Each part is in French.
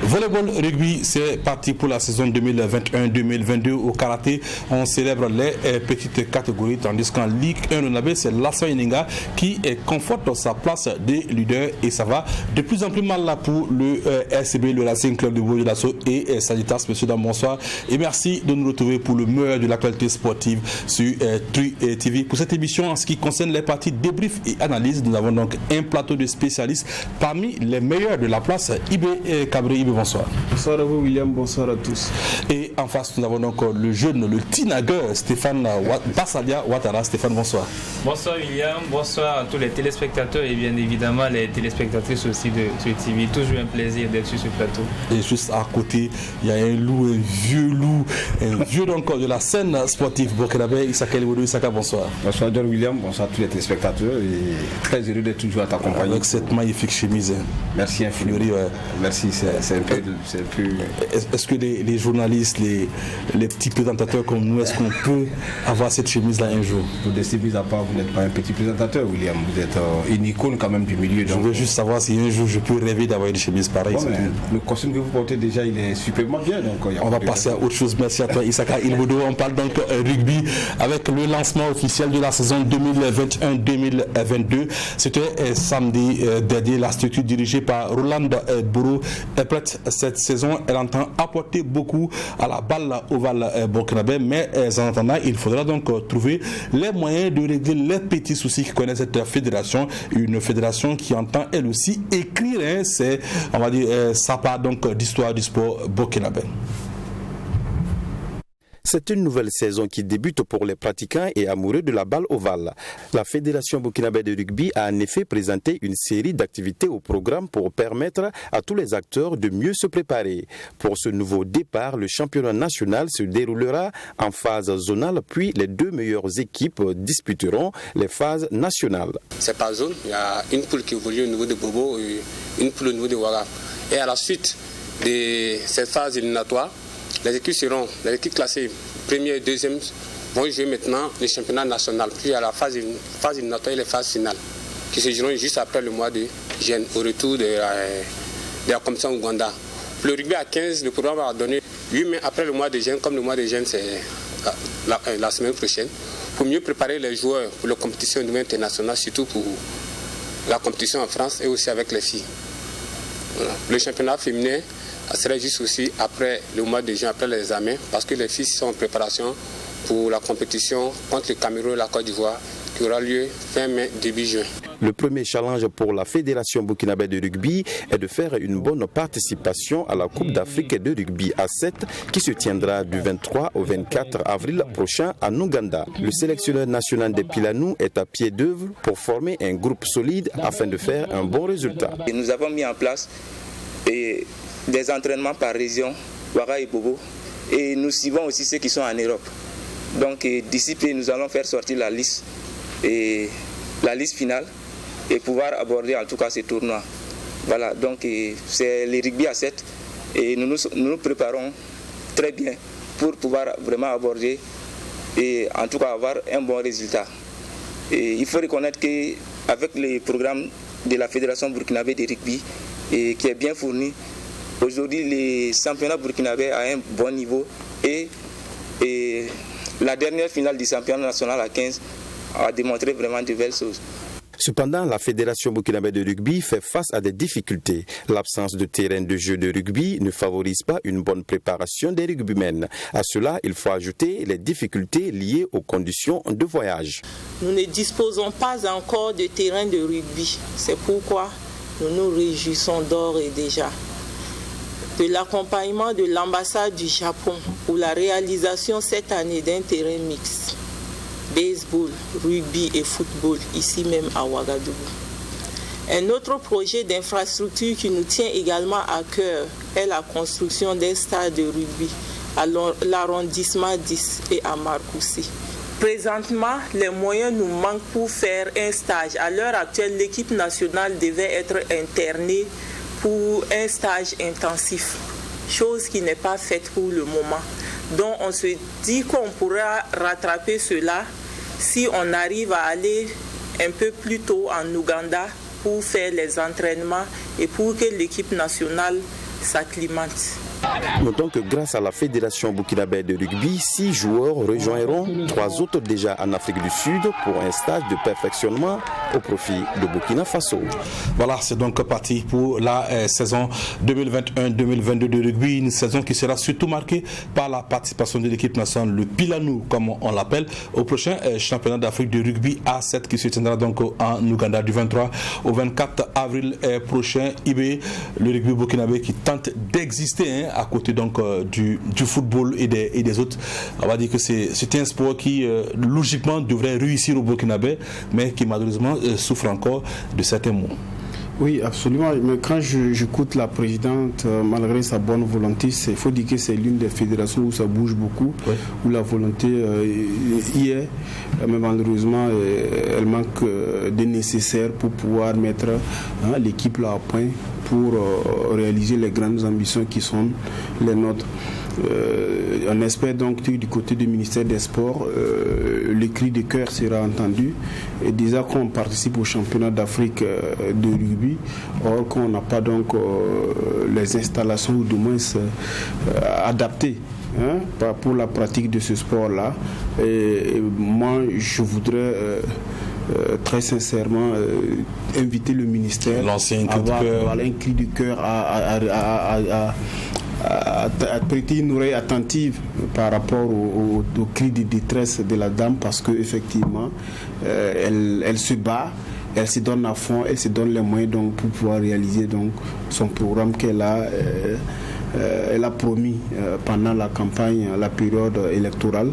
Volleyball, rugby, c'est parti pour la saison 2021-2022. Au karaté, on célèbre les petites catégories, tandis qu'en Ligue 1 Nabé, c'est Lasso Eninga qui conforte sa place de leader et ça va de plus en plus mal là pour le RCB, le Racing Club de Bourg de Lasso et Sanitas. Monsieur, dame, bonsoir et merci de nous retrouver pour le meilleur de l'actualité sportive sur Tri TV. Pour cette émission, en ce qui concerne les parties débrief et analyse, nous avons donc un plateau de spécialistes parmi les meilleurs de la place. Ibé Cabré, Ibé, bonsoir. Bonsoir à vous William, bonsoir à tous. Et en face, nous avons donc le jeune, le teenager Stéphane Bassadia Ouattara. Stéphane, bonsoir. Bonsoir William, bonsoir à tous les téléspectateurs et bien évidemment les téléspectatrices aussi de Tri TV. Toujours un plaisir d'être sur ce plateau. Et juste à côté, il y a un vieux donc de la scène sportive burkinabé, Issaka Elwodo. Issaka, bonsoir. Bonsoir John William, bonsoir à tous les téléspectateurs et très heureux d'être toujours à t'accompagner. Avec cette magnifique chemise. Merci infiniment. Ouais. Merci, c'est un peu... Est-ce que les journalistes, les petits présentateurs comme nous, est-ce qu'on peut avoir cette chemise-là un jour? Pour des mis à part, vous n'êtes pas un petit présentateur William, vous êtes une icône quand même du milieu. Je veux juste savoir si un jour je peux rêver d'avoir une chemise pareille. Bon, le costume que vous portez déjà, il est superbement bien. Donc, on va passer à autre chose. Merci à toi Issaka Elwodo. On parle donc rugby avec le lancement officiel de la saison 2021-2022. C'était samedi dernier. La structure dirigée par Roland Bourreau est prête cette saison. Elle entend apporter beaucoup à la balle ovale burkinabé, mais en attendant, il faudra donc trouver les moyens de régler les petits soucis que connaît cette fédération. Une fédération qui entend elle aussi écrire, c'est, on va dire, sa part donc d'histoire du sport burkinabé. C'est une nouvelle saison qui débute pour les pratiquants et amoureux de la balle ovale. La Fédération burkinabé de rugby a en effet présenté une série d'activités au programme pour permettre à tous les acteurs de mieux se préparer. Pour ce nouveau départ, le championnat national se déroulera en phase zonale, puis les deux meilleures équipes disputeront les phases nationales. C'est par zone, il y a une poule qui évolue au niveau de Bobo et une poule au niveau de Ouaga. Et à la suite de cette phase éliminatoire, les équipes classées première et deuxième vont jouer maintenant le championnat national. Puis il y a la phase éliminatoire et les phases finales qui se joueront juste après le mois de juin, au retour de la compétition Ouganda. Pour le rugby à 15, le programme va donner 8 mai après le mois de juin, comme le mois de juin c'est la semaine prochaine, pour mieux préparer les joueurs pour la compétition au niveau international, surtout pour la compétition en France et aussi avec les filles. Voilà. Le championnat féminin serait juste aussi après le mois de juin, après les examens, parce que les filles sont en préparation pour la compétition contre le Cameroun et la Côte d'Ivoire qui aura lieu fin mai, début juin. Le premier challenge pour la Fédération burkinabé de rugby est de faire une bonne participation à la Coupe d'Afrique de rugby à 7 qui se tiendra du 23 au 24 avril prochain en Ouganda. Le sélectionneur national des Pilanou est à pied d'œuvre pour former un groupe solide afin de faire un bon résultat. Et nous avons mis en place des entraînements par région, Ouaga et Bobo, et nous suivons aussi ceux qui sont en Europe. Donc d'ici peu, nous allons faire sortir la liste finale et pouvoir aborder en tout cas ces tournois. Voilà, donc c'est le rugby à 7 et nous nous préparons très bien pour pouvoir vraiment aborder et en tout cas avoir un bon résultat. Et il faut reconnaître qu'avec le programme de la Fédération burkinabé de rugby qui est bien fourni, aujourd'hui, les championnats burkinabés à un bon niveau et la dernière finale du championnat national à 15 a démontré vraiment de belles choses. Cependant, la Fédération burkinabé de rugby fait face à des difficultés. L'absence de terrain de jeu de rugby ne favorise pas une bonne préparation des rugbymen. À cela, il faut ajouter les difficultés liées aux conditions de voyage. Nous ne disposons pas encore de terrain de rugby. C'est pourquoi nous nous réjouissons d'ores et déjà de l'accompagnement de l'ambassade du Japon pour la réalisation cette année d'un terrain mixte, baseball, rugby et football, ici même à Ouagadougou. Un autre projet d'infrastructure qui nous tient également à cœur est la construction d'un stade de rugby à l'arrondissement 10 et à Marcoussis. Présentement, les moyens nous manquent pour faire un stage. À l'heure actuelle, l'équipe nationale devait être internée pour un stage intensif, chose qui n'est pas faite pour le moment. Donc on se dit qu'on pourra rattraper cela si on arrive à aller un peu plus tôt en Ouganda pour faire les entraînements et pour que l'équipe nationale s'acclimatent. Notons que grâce à la Fédération burkinabé de rugby, 6 joueurs rejoindront 3 autres déjà en Afrique du Sud pour un stage de perfectionnement au profit de Burkina Faso. Voilà, c'est donc parti pour la saison 2021-2022 de rugby, une saison qui sera surtout marquée par la participation de l'équipe nationale, le Pilanou comme on l'appelle, au prochain championnat d'Afrique de rugby A7 qui se tiendra donc en Ouganda du 23 au 24 avril prochain. IB, le rugby burkinabé qui tente d'exister à côté donc du football et des autres. On va dire que c'est un sport qui logiquement devrait réussir au Burkinabé, mais qui malheureusement souffre encore de certains maux. Oui, absolument. Mais quand j'écoute la présidente, malgré sa bonne volonté, il faut dire que c'est l'une des fédérations où ça bouge beaucoup, oui, où la volonté y est. Mais malheureusement, elle manque de nécessaire pour pouvoir mettre l'équipe là à point pour réaliser les grandes ambitions qui sont les nôtres. On espère donc que du côté du ministère des Sports, le cri de cœur sera entendu. Et déjà qu'on participe au championnat d'Afrique de rugby, or qu'on n'a pas donc les installations ou du moins adaptées pour la pratique de ce sport-là. Et moi, je voudrais très sincèrement inviter le ministère à avoir un cri de cœur à prêter une oreille attentive par rapport au cri de détresse de la dame, parce qu'effectivement elle se bat, elle se donne à fond, elle se donne les moyens donc, pour pouvoir réaliser donc, son programme qu'elle a promis pendant la campagne, la période électorale.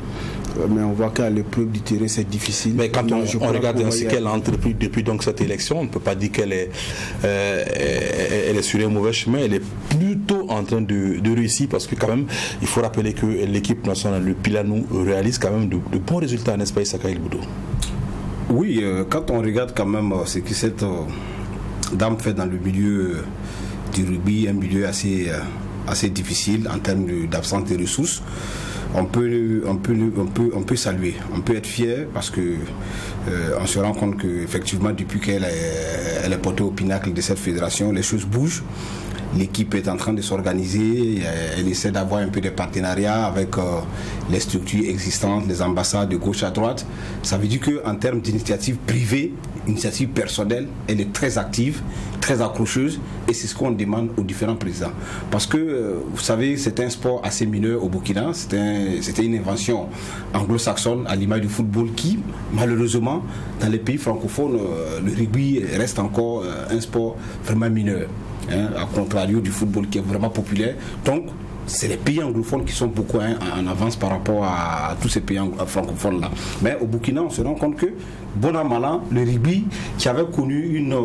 Mais on voit qu'à l'épreuve du terrain, c'est difficile. Mais quand on regarde ce qu'elle a entrepris depuis donc, cette élection, on ne peut pas dire qu'elle est sur un mauvais chemin. Elle est plutôt en train de réussir, parce que quand même, il faut rappeler que l'équipe nationale, le Pilanou, réalise quand même de bons résultats, n'est-ce pas, Issaka El Boudou? Oui, quand on regarde quand même ce que cette dame fait dans le milieu du rugby, un milieu assez difficile en termes d'absence de ressources, on peut saluer, on peut être fier, parce que on se rend compte qu'effectivement depuis qu'elle est portée au pinacle de cette fédération, les choses bougent. L'équipe est en train de s'organiser, elle essaie d'avoir un peu de partenariat avec les structures existantes, les ambassades de gauche à droite. Ça veut dire qu'en termes d'initiative privée, initiative personnelle, elle est très active, très accrocheuse, et c'est ce qu'on demande aux différents présidents. Parce que, vous savez, c'est un sport assez mineur au Burkina, c'était une invention anglo-saxonne à l'image du football qui, malheureusement, dans les pays francophones, le rugby reste encore un sport vraiment mineur. À contrario du football qui est vraiment populaire. Donc, c'est les pays anglophones qui sont beaucoup en avance par rapport à tous ces pays francophones-là. Mais au Burkina, on se rend compte que, bon an, mal an, le rugby, qui avait connu une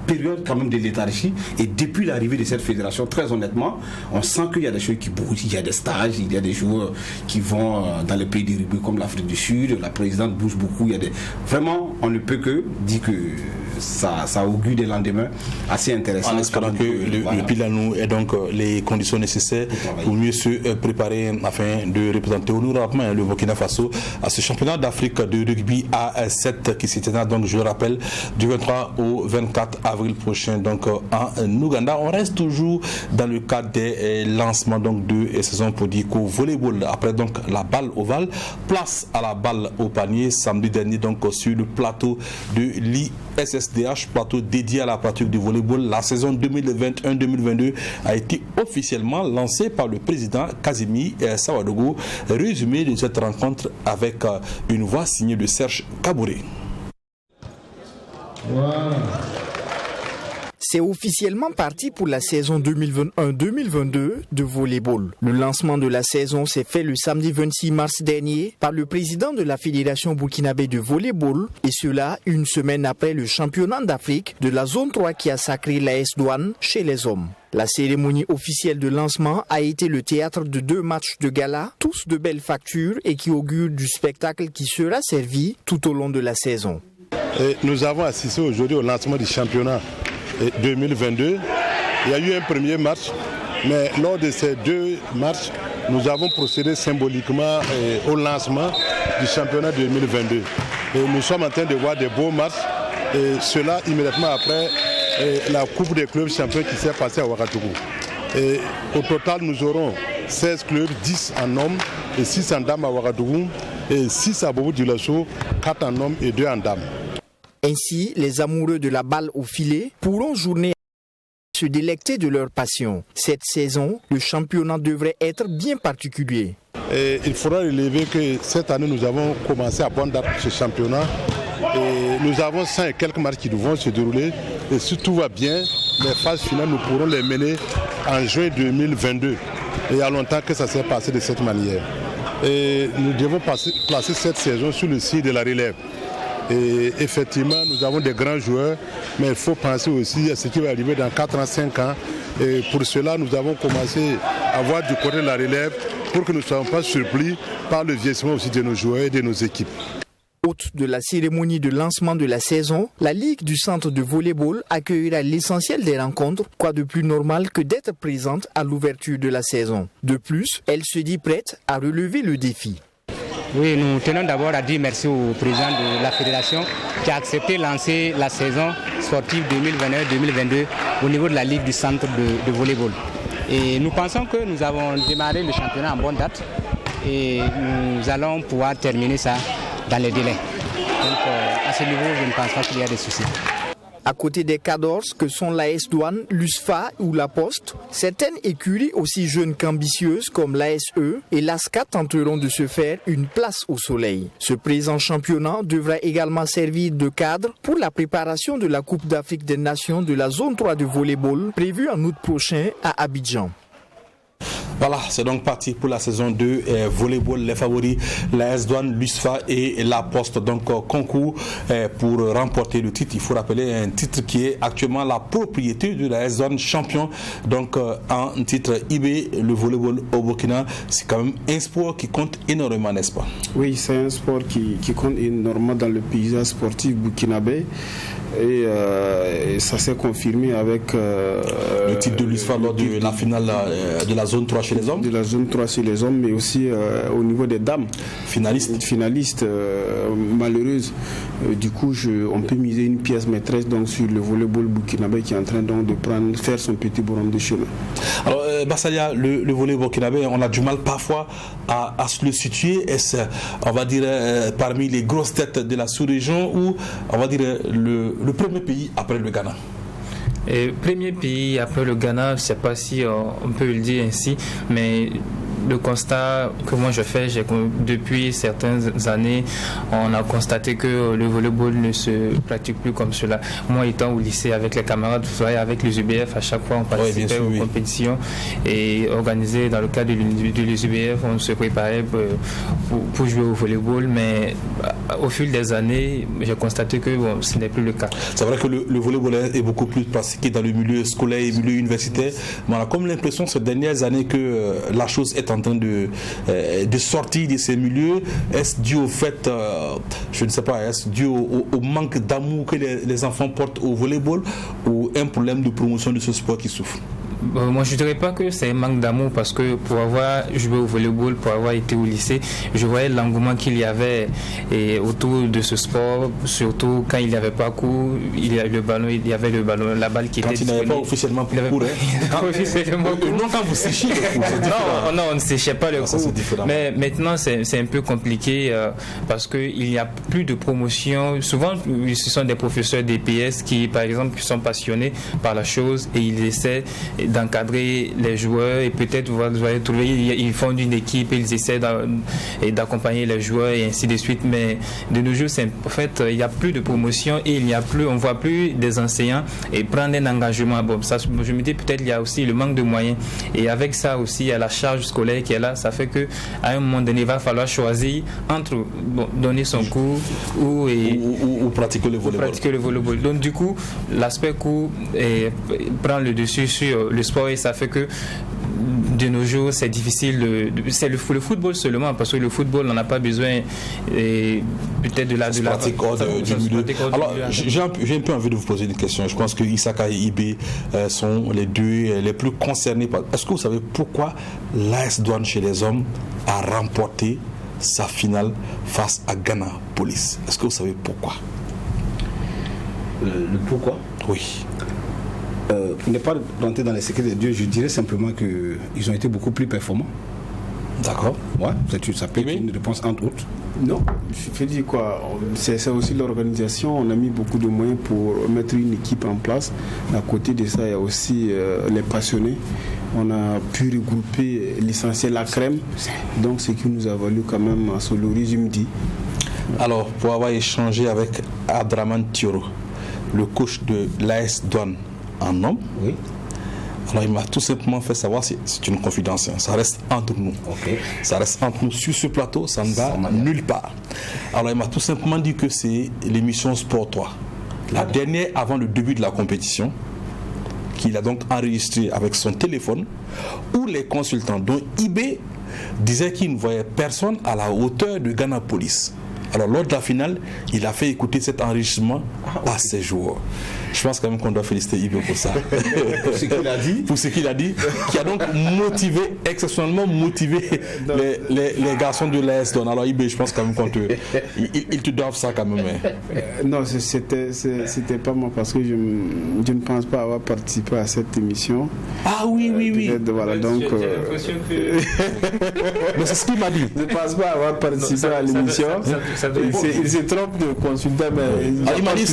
période quand même de léthargie, et depuis l'arrivée de cette fédération, très honnêtement, on sent qu'il y a des choses qui bougent, il y a des stages, il y a des joueurs qui vont dans les pays du rugby comme l'Afrique du Sud, la présidente bouge beaucoup, il y a vraiment, on ne peut que dire que ça augure des lendemains assez intéressants. En espérant que le Pilanou ait donc les conditions nécessaires pour mieux se préparer afin de représenter honorablement le Burkina Faso à ce championnat d'Afrique de rugby A7 qui se tiendra donc, je le rappelle, du 23 au 24 avril prochain donc en Ouganda. On reste toujours dans le cadre des lancements donc de saison pour dire qu'au volleyball, après donc la balle ovale, place à la balle au panier samedi dernier donc sur le plateau de l'ISSDH, plateau dédié à la pratique du volleyball. La saison 2021-2022 a été officiellement lancée par le président Kazimi Sawadogo. Résumé de cette rencontre avec une voix signée de Serge Kabouré. C'est officiellement parti pour la saison 2021-2022 de volleyball. Le lancement de la saison s'est fait le samedi 26 mars dernier par le président de la Fédération burkinabé de volleyball, et cela une semaine après le championnat d'Afrique de la zone 3 qui a sacré l'AS Douane chez les hommes. La cérémonie officielle de lancement a été le théâtre de 2 matchs de gala, tous de belles factures et qui augurent du spectacle qui sera servi tout au long de la saison. Et nous avons assisté aujourd'hui au lancement du championnat 2022. Il y a eu un premier match, mais lors de ces 2 matchs, nous avons procédé symboliquement au lancement du championnat 2022. Et nous sommes en train de voir des beaux matchs, et cela immédiatement après la Coupe des clubs champions qui s'est passée à Ouagadougou. Et au total, nous aurons 16 clubs, 10 en hommes et 6 en dames à Ouagadougou et 6 à Bobo-Dioulasso, 4 en hommes et 2 en dames. Ainsi, les amoureux de la balle au filet pourront journée se délecter de leur passion. Cette saison, le championnat devrait être bien particulier. Et il faudra relever que cette année, nous avons commencé à bonne date ce championnat. Et nous avons 100 et quelques matchs qui vont se dérouler. Et si tout va bien, les phases finales, nous pourrons les mener en juin 2022. Et il y a longtemps que ça s'est passé de cette manière. Et nous devons placer cette saison sur le signe de la relève. Et effectivement, nous avons des grands joueurs, mais il faut penser aussi à ce qui va arriver dans 4 ans, 5 ans. Et pour cela, nous avons commencé à voir du côté de la relève pour que nous ne soyons pas surpris par le vieillissement aussi de nos joueurs et de nos équipes. Hôte de la cérémonie de lancement de la saison, la Ligue du centre de volleyball accueillera l'essentiel des rencontres. Quoi de plus normal que d'être présente à l'ouverture de la saison. De plus, elle se dit prête à relever le défi. Oui, nous tenons d'abord à dire merci au président de la fédération qui a accepté de lancer la saison sportive 2021-2022 au niveau de la Ligue du centre de volleyball. Et nous pensons que nous avons démarré le championnat en bonne date et nous allons pouvoir terminer ça dans les délais. Donc à ce niveau, je ne pense pas qu'il y a des soucis. À côté des cadors que sont l'AS Douane, l'USFA ou la Poste, certaines écuries aussi jeunes qu'ambitieuses comme l'ASE et l'ASCA tenteront de se faire une place au soleil. Ce présent championnat devra également servir de cadre pour la préparation de la Coupe d'Afrique des Nations de la zone 3 de volleyball prévue en août prochain à Abidjan. Voilà, c'est donc parti pour la saison 2 volleyball. Les favoris, l'AS Douane, l'USFA et la Poste. Donc concours pour remporter le titre. Il faut rappeler un titre qui est actuellement la propriété de l'AS Douane, champion. Donc en titre IB, le volleyball au Burkina, c'est quand même un sport qui compte énormément, n'est-ce pas? Oui, c'est un sport qui compte énormément dans le paysage sportif burkinabé. Et ça s'est confirmé avec le titre de l'USFA lors de la finale de la zone 3 chez les hommes. De la zone 3 chez les hommes, mais aussi au niveau des dames. Finalistes malheureuses. Du coup, on peut miser une pièce maîtresse donc, sur le volleyball burkinabé qui est en train donc, de faire son petit bonhomme de chemin. Alors, Bassaya, le volleyball burkinabé, on a du mal parfois à se le situer. Est-ce, on va dire, parmi les grosses têtes de la sous-région ou, on va dire, le premier pays après le Ghana? Et premier pays après le Ghana, je ne sais pas si on peut le dire ainsi, mais le constat que moi je fais, depuis certaines années, on a constaté que le volleyball ne se pratique plus comme cela. Moi étant au lycée avec les camarades, avec les UBF, à chaque fois on participait aux compétitions et organisées dans le cadre de les UBF, on se préparait pour jouer au volleyball, mais au fil des années, j'ai constaté que ce n'est plus le cas. C'est vrai que le volleyball est beaucoup plus pratiqué dans le milieu scolaire et le milieu universitaire, mais on a comme l'impression ces dernières années que la chose est en train de sortir de ces milieux. Est-ce dû au fait, je ne sais pas, est-ce dû au manque d'amour que les enfants portent au volleyball ou un problème de promotion de ce sport qui souffre? Moi, je ne dirais pas que c'est un manque d'amour parce que pour avoir joué au volleyball, pour avoir été au lycée, je voyais l'engouement qu'il y avait autour de ce sport, surtout quand il n'y avait pas cours, il y avait le ballon, la balle qui était disponible. Quand il n'y avait pas officiellement pour cours, non, quand vous séchiez le cours, non, on ne séchait pas le cours. Mais maintenant, c'est un peu compliqué parce qu'il n'y a plus de promotion. Souvent, ce sont des professeurs d'EPS qui, par exemple, sont passionnés par la chose et ils essaient d'encadrer les joueurs et peut-être vous allez trouver, ils font une équipe et ils essaient d'accompagner les joueurs et ainsi de suite, mais de nos jours en fait il n'y a plus de promotion et on voit plus des enseignants et prendre un engagement. Bon, ça, je me dis peut-être il y a aussi le manque de moyens et avec ça aussi il y a la charge scolaire qui est là, ça fait que à un moment donné il va falloir choisir entre donner son cours ou pratiquer le volleyball. Donc du coup l'aspect cours prend le dessus sur le sport et ça fait que de nos jours c'est difficile c'est le football seulement parce que le football on n'a pas besoin peut-être de la pratique du milieu. Alors j'ai un peu envie de vous poser une question. Je pense que Isaka et IB sont les deux les plus concernés. Est-ce que vous savez pourquoi l'AS Douane chez les hommes a remporté sa finale face à Ghana Police? Est-ce que vous savez pourquoi? Le pourquoi? Oui. pour ne pas rentrer dans les secrets de Dieu, je dirais simplement qu'ils ont été beaucoup plus performants. D'accord. Ouais, ça peut être une réponse entre autres. Non, je veux dire quoi, c'est aussi l'organisation, on a mis beaucoup de moyens pour mettre une équipe en place. À côté de ça, il y a aussi les passionnés. On a pu regrouper l'essentiel, la crème. Donc ce qui nous a valu quand même, sur le régime dit. Alors, pour avoir échangé avec Abdraman Thioro, le coach de l'AS Douanes en homme, oui. Alors il m'a tout simplement fait savoir, c'est une confidence, hein, ça reste entre nous. Okay. Ça reste entre nous sur ce plateau, ça ne va nulle part. Alors il m'a tout simplement dit que c'est l'émission Sport 3, la dernière avant le début de la compétition, qu'il a donc enregistré avec son téléphone, où les consultants, dont IB, disaient qu'il ne voyait personne à la hauteur de Ghana Police. Alors lors de la finale, il a fait écouter cet enregistrement à ses joueurs. Je pense quand même qu'on doit féliciter Ibe pour ça. Pour ce qu'il a dit. Pour ce qu'il a dit, qui a donc motivé, exceptionnellement motivé les garçons de l'AS Douanes. Alors Ibe, je pense quand même ils te doivent ça quand même. Non, c'était pas moi parce que je ne pense pas avoir participé à cette émission. Ah oui. Voilà, donc. Mais c'est ce qu'il m'a dit. Je ne pense pas avoir participé à l'émission. Il se trompe de consultant, mais il m'a dit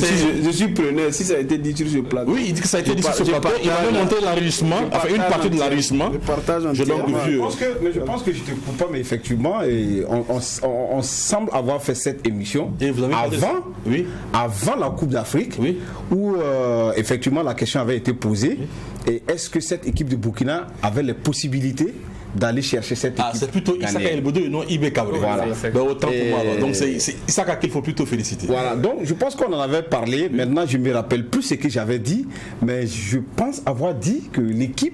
je suis preneur. Si ça a été dit sur ce plateau. Oui, il dit que ça a été dit sur ce plateau. Il m'a monté l'enregistrement, enfin une partie de l'enregistrement. Je pense que je te coupe pas, mais effectivement, on semble avoir fait cette émission avant la Coupe d'Afrique, où effectivement la question avait été posée. Et est-ce que cette équipe de Burkina avait les possibilités d'aller chercher cette équipe? C'est plutôt Isaka Elbodo et non Ibe Kabré. Voilà. Autant pour moi. Donc c'est Isaka qu'il faut plutôt féliciter. Voilà. Donc je pense qu'on en avait parlé. Maintenant je ne me rappelle plus ce que j'avais dit, mais je pense avoir dit que l'équipe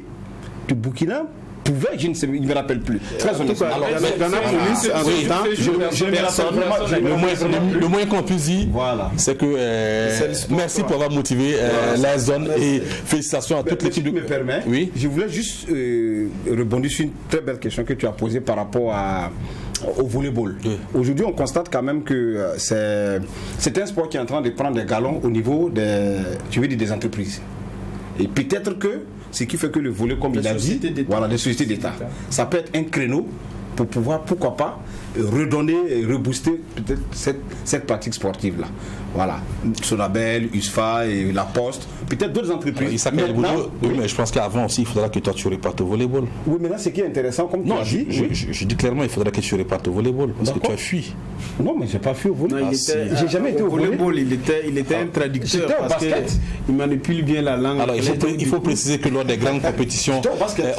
de Burkina pouvait, je ne me rappelle plus. Très honnêtement. Alors, le moins qu'on puisse dire, c'est que merci pour avoir motivé la zone et félicitations à toute l'équipe. Si tu me permets, je voulais juste rebondir sur une très belle question que tu as posée par rapport au volleyball. Aujourd'hui, on constate quand même que c'est un sport qui est en train de prendre des galons au niveau des entreprises. Et peut-être que ce qui fait que le volley, comme il a dit, les sociétés d'État, ça peut être un créneau pour pouvoir, pourquoi pas, redonner et rebooster peut-être cette pratique sportive-là. Voilà. Sonabel, USFA et La Poste, peut-être d'autres entreprises. Mais je pense qu'avant aussi, il faudra que toi tu repartes au volleyball. Oui, mais là, ce qui est intéressant, comme tu as dit... Je dis clairement, il faudra que tu repartes au volleyball, parce que tu as fui. Non, mais je n'ai pas fui au volleyball. J'ai jamais été au volleyball. Il était un traducteur parce qu'il manipule bien la langue. Alors, il faut préciser que lors des grandes compétitions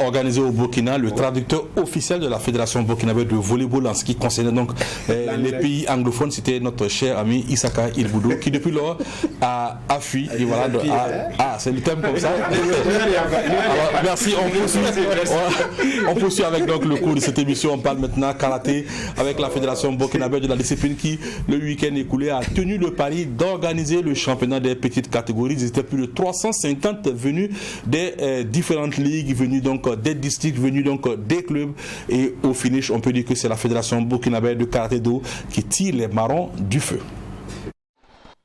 organisées au Burkina, le traducteur officiel de la Fédération burkinabé de volleyball en ce qui concernait donc les pays anglophones, c'était notre cher ami Isaka Ilboudou, qui depuis lors a fui. Et voilà, c'est le thème comme ça. Alors, merci, on poursuit avec donc le cours de cette émission. On parle maintenant karaté avec la Fédération burkinabé de la discipline qui, le week-end écoulé, a tenu le pari d'organiser le championnat des petites catégories. Ils étaient plus de 350 venus des différentes ligues, venus donc des districts, venus donc des clubs. Et au finish, on peut dire que c'est la Fédération burkinabé de karaté-do qui tire les marrons du feu.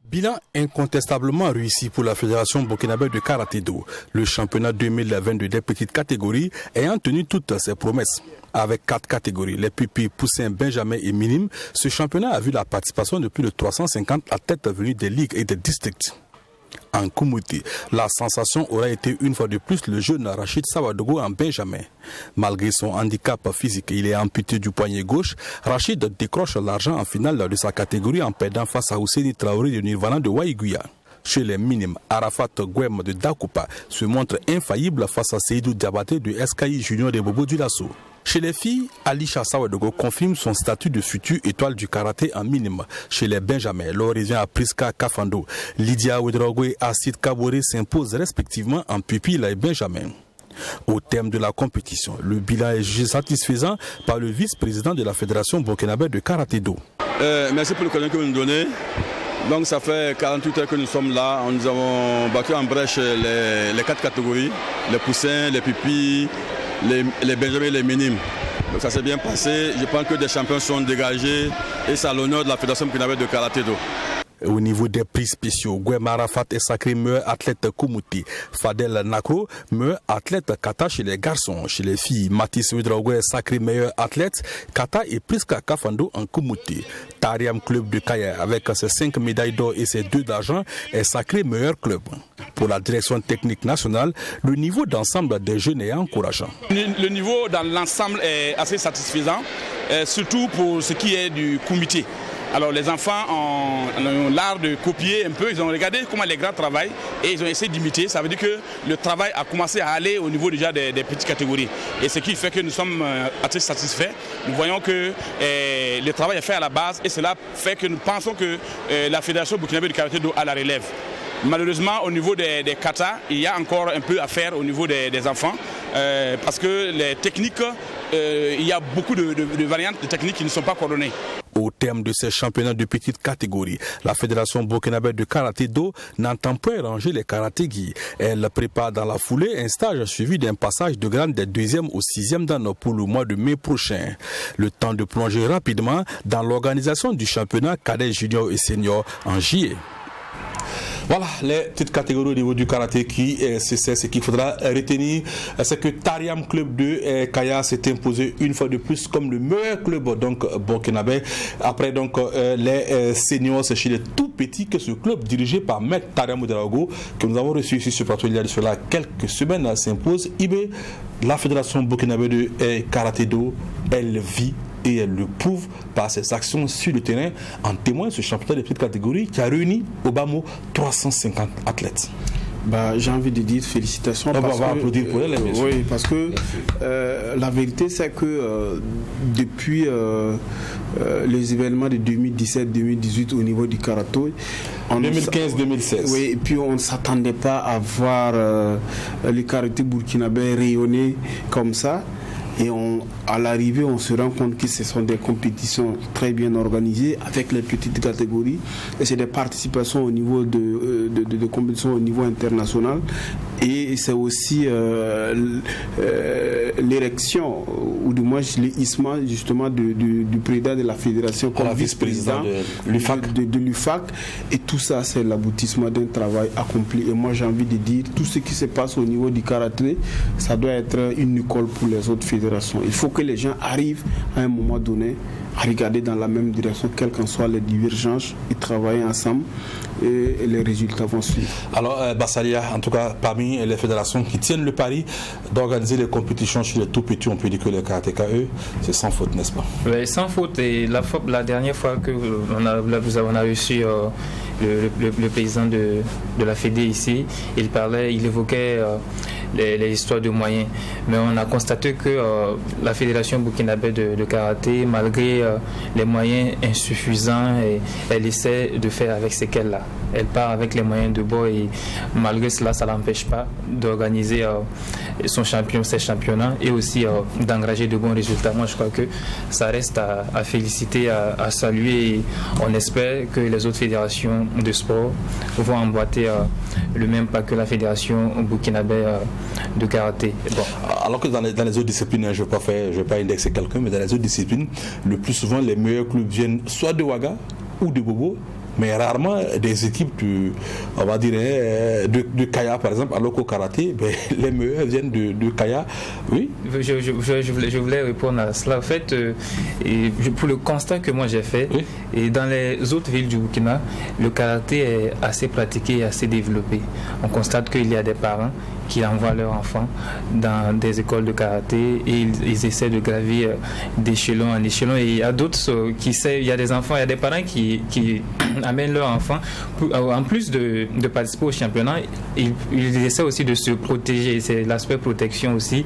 Bilan incontestablement réussi pour la Fédération burkinabé de karaté-do. Le championnat 2022 des petites catégories ayant tenu toutes ses promesses. Avec 4 catégories, les pupilles, poussins, benjamins et minimes, ce championnat a vu la participation de plus de 350 athlètes venus des ligues et des districts. En Kumouti, la sensation aura été une fois de plus le jeune Rachid Sawadogo en benjamin. Malgré son handicap physique, il est amputé du poignet gauche. Rachid décroche l'argent en finale de sa catégorie en perdant face à Ousseini Traoré de Nirvana de Waïguya. Chez les minimes, Arafat Gwem de Dakupa se montre infaillible face à Seydou Diabaté de SKI Junior de Bobo du Lasso. Chez les filles, Alisha Sawadogo confirme son statut de future étoile du karaté en minime. Chez les benjamins, l'Orésien Priska Kafando, Lydia Ouedraogo et Acid Kabore s'imposent respectivement en pupille et benjamin. Au terme de la compétition, le bilan est jugé satisfaisant par le vice-président de la Fédération burkinabé de karaté-do. Merci pour le cadeau que vous nous donnez. Donc ça fait 48 heures que nous sommes là. Nous avons battu en brèche les 4 catégories, les poussins, les pupilles, les benjamins et les minimes. Donc ça s'est bien passé. Je pense que des champions sont dégagés et c'est à l'honneur de la Fédération burkinabé de karaté-do. Au niveau des prix spéciaux, Guema Arafat est sacré meilleur athlète Koumouti. Fadel Nakro, meilleur athlète kata chez les garçons. Chez les filles, Mathis Ouedraogo est sacré meilleur athlète kata et Priska Kafando en Koumouti. Tariam Club de Kaya, avec ses 5 médailles d'or et ses 2 d'argent, est sacré meilleur club. Pour la direction technique nationale, le niveau d'ensemble des jeunes est encourageant. Le niveau dans l'ensemble est assez satisfaisant, surtout pour ce qui est du comité. Alors les enfants ont l'art de copier un peu, ils ont regardé comment les grands travaillent et ils ont essayé d'imiter. Ça veut dire que le travail a commencé à aller au niveau déjà des petites catégories. Et ce qui fait que nous sommes assez satisfaits. Nous voyons que le travail est fait à la base et cela fait que nous pensons que la Fédération burkinabé de karaté-do a la relève. Malheureusement, au niveau des katas, il y a encore un peu à faire au niveau des enfants parce que les techniques, il y a beaucoup de variantes de techniques qui ne sont pas coordonnées. Au terme de ces championnats de petite catégorie, la Fédération burkinabé de karaté-do n'entend point ranger les karatéguis. Elle prépare dans la foulée un stage suivi d'un passage de grade des 2e au 6e dan pour le mois de mai prochain. Le temps de plonger rapidement dans l'organisation du championnat cadet junior et senior en juillet. Voilà les petites catégories au niveau du karaté qui c'est ce qu'il faudra retenir, c'est que Tariam Club de Kaya s'est imposé une fois de plus comme le meilleur club donc burkinabé. Après donc les seniors, c'est chez les tout petits que ce club dirigé par Maître Tariam Ouedraogo que nous avons reçu ici sur plateau il y a de cela quelques semaines s'impose. La Fédération burkinabé de karaté-do, elle vit et elle le prouve par ses actions sur le terrain. En témoigne ce championnat de petites catégories qui a réuni au bas mot 350 athlètes. J'ai envie de dire félicitations. On va applaudir pour elle. Oui, parce que la vérité c'est que depuis les événements de 2017-2018 au niveau du karaté, 2015-2016. Oui, et puis on ne s'attendait pas à voir le karaté burkinabé rayonner comme ça. Et à l'arrivée, on se rend compte que ce sont des compétitions très bien organisées avec les petites catégories. Et c'est des participations au niveau de compétitions au niveau international. Et c'est aussi l'érection, ou du moins l'hissement justement du président de la fédération comme vice-président de l'UFAC. Et tout ça, c'est l'aboutissement d'un travail accompli. Et moi, j'ai envie de dire, tout ce qui se passe au niveau du karaté, ça doit être une école pour les autres fédérations. Il faut que les gens arrivent à un moment donné à regarder dans la même direction, quelles qu'en soient les divergences, et travailler ensemble et les résultats vont suivre. Alors Bassalia, en tout cas parmi les fédérations qui tiennent le pari d'organiser les compétitions chez les tout petits, on peut dire que les karatéka, eux, c'est sans faute, n'est-ce pas? Oui, sans faute. Et la dernière fois que on a reçu le président de la Fédé ici, il évoquait les histoires de moyens. Mais on a constaté que la Fédération burkinabé de karaté, malgré les moyens insuffisants, elle essaie de faire avec ce qu'elle a. Elle part avec les moyens de bord et malgré cela, ça ne l'empêche pas d'organiser ses championnats et aussi d'engager de bons résultats. Moi, je crois que ça reste à féliciter, à saluer. Et on espère que les autres fédérations de sport vont emboîter le même pas que la Fédération burkinabé de karaté. Bon. Alors que dans les autres disciplines, je ne vais pas indexer quelqu'un, mais dans les autres disciplines, le plus souvent, les meilleurs clubs viennent soit de Ouaga ou de Bobo, mais rarement des équipes de Kaya par exemple, alors qu'au karaté, les meilleurs viennent de Kaya. Oui. Je voulais répondre à cela. En fait, pour le constat que moi j'ai fait, oui. Et dans les autres villes du Burkina, le karaté est assez pratiqué et assez développé. On constate qu'il y a des parents qui envoient leurs enfants dans des écoles de karaté et ils essaient de gravir d'échelon en échelon. Et il y a d'autres qui essaient, il y a des enfants, il y a des parents qui amènent leurs enfants, en plus de participer au championnat, ils essaient aussi de se protéger. C'est l'aspect protection aussi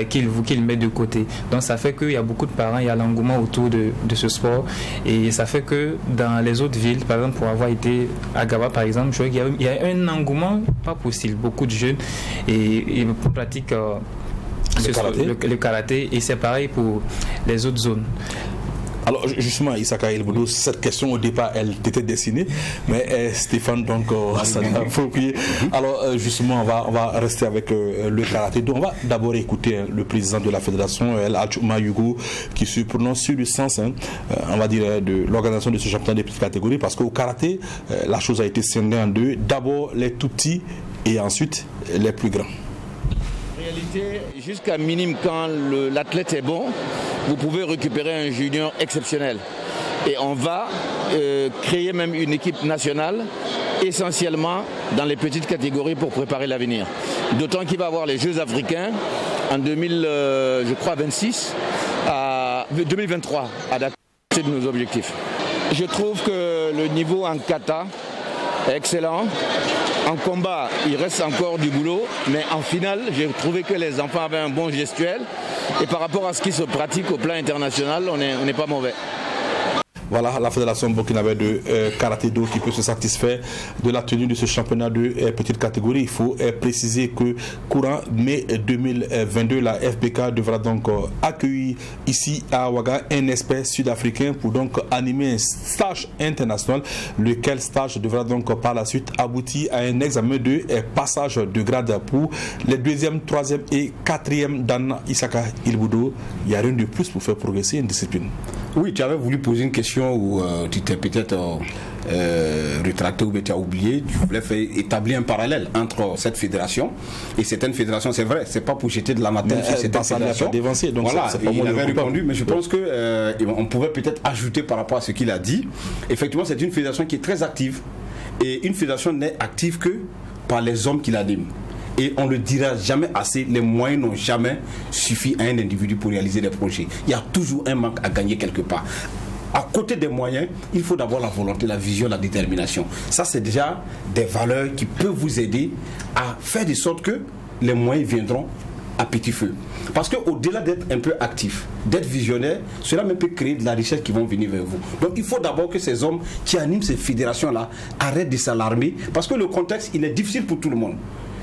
qu'ils mettent de côté. Donc ça fait qu'il y a beaucoup de parents, il y a l'engouement autour de ce sport. Et ça fait que dans les autres villes, par exemple pour avoir été à Gaba par exemple, je vois qu'il y a un engouement pas possible. Beaucoup de jeunes et pratiquent le karaté et c'est pareil pour les autres zones. Alors justement, Issaka El Boudou, cette question au départ, elle était dessinée, mais Stéphane donc s'en a approprié. Alors justement, on va rester avec le karaté. Donc on va d'abord écouter le président de la fédération, El Hadj Oumar Yugo, qui se prononce sur le sens, on va dire, de l'organisation de ce championnat des petites catégories, parce qu'au karaté, la chose a été scindée en deux. D'abord les tout petits et ensuite les plus grands. En réalité, jusqu'à minime, quand l'athlète est bon, vous pouvez récupérer un junior exceptionnel. Et on va créer même une équipe nationale essentiellement dans les petites catégories pour préparer l'avenir. D'autant qu'il va y avoir les Jeux africains en 2023 à date de nos objectifs. Je trouve que le niveau en kata est excellent. En combat, il reste encore du boulot, mais en finale, j'ai trouvé que les enfants avaient un bon gestuel. Et par rapport à ce qui se pratique au plan international, on n'est pas mauvais. Voilà la fédération burkinabé de karaté-do qui peut se satisfaire de la tenue de ce championnat de petite catégorie. Il faut préciser que courant mai 2022, la FBK devra donc accueillir ici à Ouaga un expert sud-africain pour donc animer un stage international, lequel stage devra donc par la suite aboutir à un examen de passage de grade pour les 2e, 3e et 4e dan. Issaka El Boudou. Il n'y a rien de plus pour faire progresser une discipline. Oui, tu avais voulu poser une question où tu t'es peut-être rétracté ou tu as oublié. Tu voulais établir un parallèle entre cette fédération et certaines fédérations. C'est vrai, c'est pas pour jeter de la matière sur certaines fédérations. Donc voilà, c'est pas il avait répondu, mais je pense qu'on pouvait peut-être ajouter par rapport à ce qu'il a dit. Effectivement, c'est une fédération qui est très active. Et une fédération n'est active que par les hommes qui l'animent. Et on ne le dira jamais assez, les moyens n'ont jamais suffi à un individu pour réaliser des projets. Il y a toujours un manque à gagner quelque part. À côté des moyens, il faut d'abord la volonté, la vision, la détermination. Ça, c'est déjà des valeurs qui peuvent vous aider à faire de sorte que les moyens viendront à petit feu. Parce qu'au-delà d'être un peu actif, d'être visionnaire, cela même peut créer de la richesse qui vont venir vers vous. Donc il faut d'abord que ces hommes qui animent ces fédérations-là arrêtent de s'alarmer, parce que le contexte, il est difficile pour tout le monde.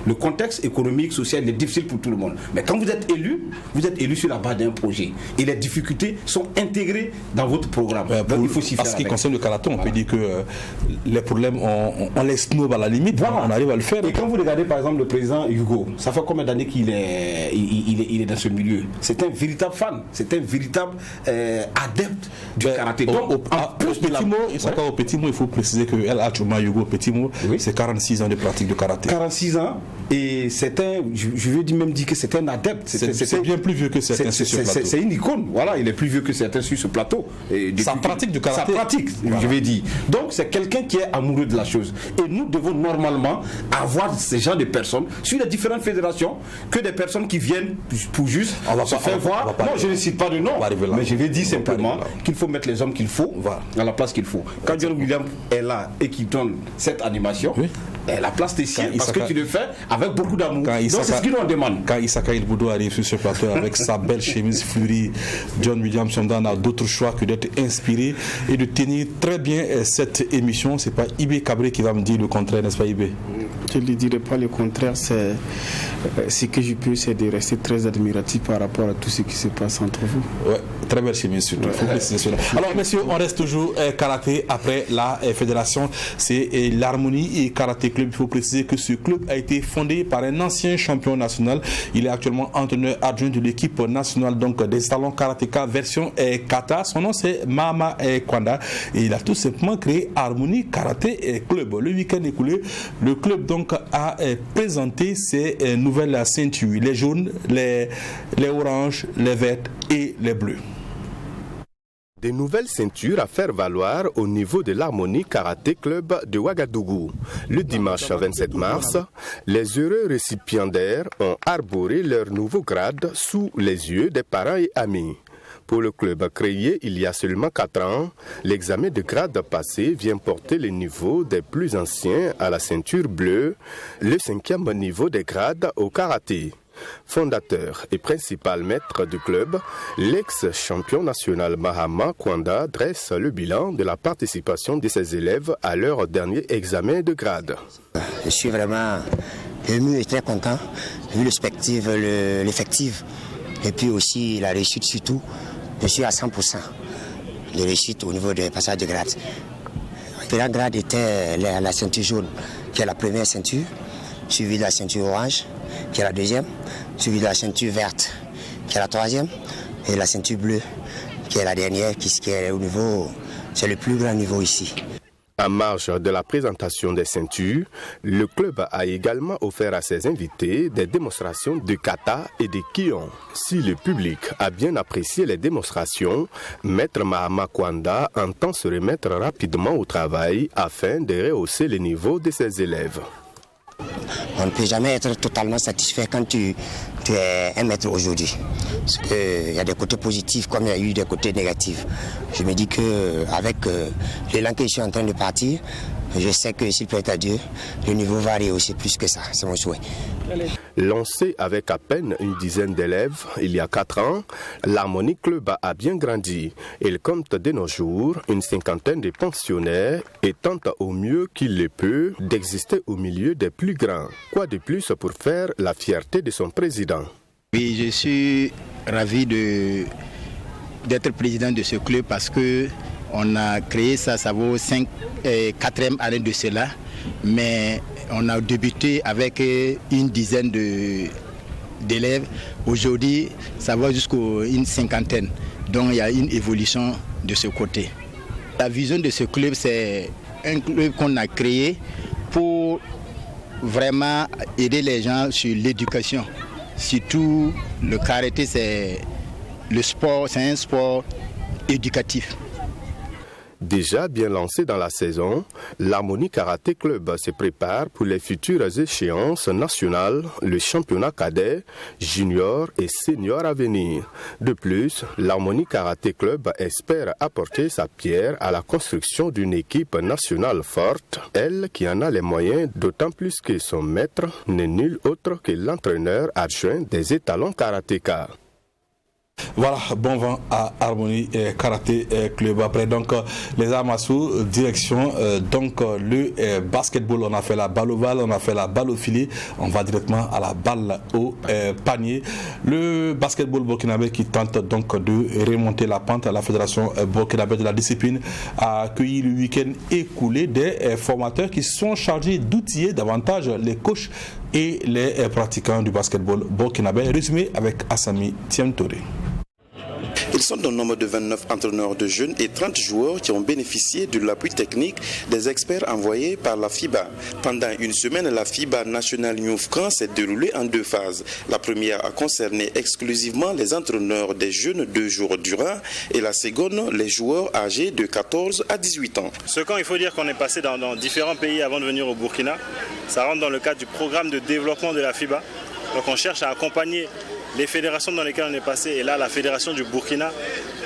Le contexte économique, social, il est difficile pour tout le monde. Mais quand vous êtes élu sur la base d'un projet. Et les difficultés sont intégrées dans votre programme. Donc il faut s'y faire. En ce qui concerne le karaté, on peut dire que les problèmes, on les snob à la limite. Voilà. On arrive à le faire. Et quand vous regardez par exemple le président Hugo, ça fait combien d'années qu'il est dans ce milieu? C'est un véritable fan. C'est un véritable adepte du karaté. Donc, au petit mot, il faut préciser que El Hadj Oumar Yugo, petit mot, c'est 46 ans de pratique de karaté. 46 ans. Et je veux même dire que c'est un adepte. C'est bien plus vieux que certains sur ce plateau. C'est une icône, voilà, il est plus vieux que certains sur ce plateau. Sa pratique du karaté. Sa pratique, voilà. Je vais dire. Donc c'est quelqu'un qui est amoureux de la chose. Et nous devons normalement avoir ces gens de personnes sur les différentes fédérations, que des personnes qui viennent pour juste se faire voir. Non, je ne cite pas de nom, mais je vais dire simplement qu'il faut mettre les hommes qu'il faut à la place qu'il faut. Quand John Williams est là et qu'il donne cette animation, la place t'est sienne parce que tu le fais avec beaucoup d'amour. Donc c'est ce qu'ils nous demandent. Quand Issaka El Boudou arrive sur ce plateau avec sa belle chemise fleurie, John Williamson n'a d'autre choix que d'être inspiré et de tenir très bien cette émission. C'est pas Ibé Cabré qui va me dire le contraire, n'est-ce pas Ibé? Je ne dirais pas le contraire. Ce que je peux, c'est de rester très admiratif par rapport à tout ce qui se passe entre vous. Ouais, très belle chemise surtout. Il faut préciser cela. Alors messieurs, on reste toujours karaté après la fédération. C'est l'Harmonie et Karaté Club. Il faut préciser que ce club a été fondé par un ancien champion national. Il est actuellement entraîneur adjoint de l'équipe nationale donc des talons karatéka version kata. Son nom c'est Mama Kwanda et il a tout simplement créé Harmonie Karaté Club. Le week-end écoulé, le club donc a présenté ses nouvelles ceintures, les jaunes, les oranges, les vertes et les bleus. Des nouvelles ceintures à faire valoir au niveau de l'Harmonie Karaté Club de Ouagadougou. Le dimanche 27 mars, les heureux récipiendaires ont arboré leur nouveau grade sous les yeux des parents et amis. Pour le club créé il y a seulement 4 ans, l'examen de grade passé vient porter le niveau des plus anciens à la ceinture bleue, le 5e niveau des grades au karaté. Fondateur et principal maître du club, l'ex-champion national Mahama Kwanda dresse le bilan de la participation de ses élèves à leur dernier examen de grade. Je suis vraiment ému et très content, vu l'effectif et puis aussi la réussite surtout. Je suis à 100%. de réussite au niveau des passages de grade. Le premier grade était la ceinture jaune, qui est la première ceinture, suivie de la ceinture orange, qui est la deuxième, suivie de la ceinture verte, qui est la troisième, et la ceinture bleue, qui est la dernière, qui est au niveau, c'est le plus grand niveau ici. En marge de la présentation des ceintures, le club a également offert à ses invités des démonstrations de kata et de kion. Si le public a bien apprécié les démonstrations, Maître Mahama Kwanda entend se remettre rapidement au travail afin de rehausser le niveau de ses élèves. On ne peut jamais être totalement satisfait quand tu es un maître aujourd'hui. Parce qu'il y a des côtés positifs comme il y a eu des côtés négatifs. Je me dis qu'avec l'élan que je suis en train de partir, je sais que s'il peut être à Dieu, le niveau va rehausser plus que ça. C'est mon souhait. Lancé avec à peine une dizaine d'élèves il y a 4 ans, l'Harmonie Club a bien grandi. Il compte de nos jours une cinquantaine de pensionnaires et tente au mieux qu'il le peut d'exister au milieu des plus grands. Quoi de plus pour faire la fierté de son président? Oui, je suis ravi d'être président de ce club parce que on a créé ça vaut 4e année de cela, mais on a débuté avec une dizaine d'élèves. Aujourd'hui, ça va jusqu'à une cinquantaine. Donc il y a une évolution de ce côté. La vision de ce club, c'est un club qu'on a créé pour vraiment aider les gens sur l'éducation. Surtout le karaté, c'est un sport éducatif. Déjà bien lancé dans la saison, l'Harmonie Karaté Club se prépare pour les futures échéances nationales, le championnat cadet, junior et senior à venir. De plus, l'Harmonie Karaté Club espère apporter sa pierre à la construction d'une équipe nationale forte, elle qui en a les moyens, d'autant plus que son maître n'est nul autre que l'entraîneur adjoint des étalons karatéka. Voilà, bon vent à Harmonie Karaté Club. Après donc les arts martiaux, direction donc le basketball. On a fait la balle ovale, on a fait la balle au filet. On va directement à la balle au panier. Le basketball burkinabé qui tente donc de remonter la pente. La fédération burkinabé de la discipline a accueilli le week-end écoulé des formateurs qui sont chargés d'outiller davantage les coachs et les pratiquants du basketball burkinabé. Résumé avec Assami Tiamtouré. Ils sont d'un nombre de 29 entraîneurs de jeunes et 30 joueurs qui ont bénéficié de l'appui technique des experts envoyés par la FIBA. Pendant une semaine, la FIBA National Youth Camp s'est déroulée en 2 phases. La première a concerné exclusivement les entraîneurs des jeunes 2 jours durant et la seconde, les joueurs âgés de 14 à 18 ans. Ce camp, il faut dire qu'on est passé dans différents pays avant de venir au Burkina. Ça rentre dans le cadre du programme de développement de la FIBA. Donc on cherche à accompagner les fédérations dans lesquelles on est passé, et là la fédération du Burkina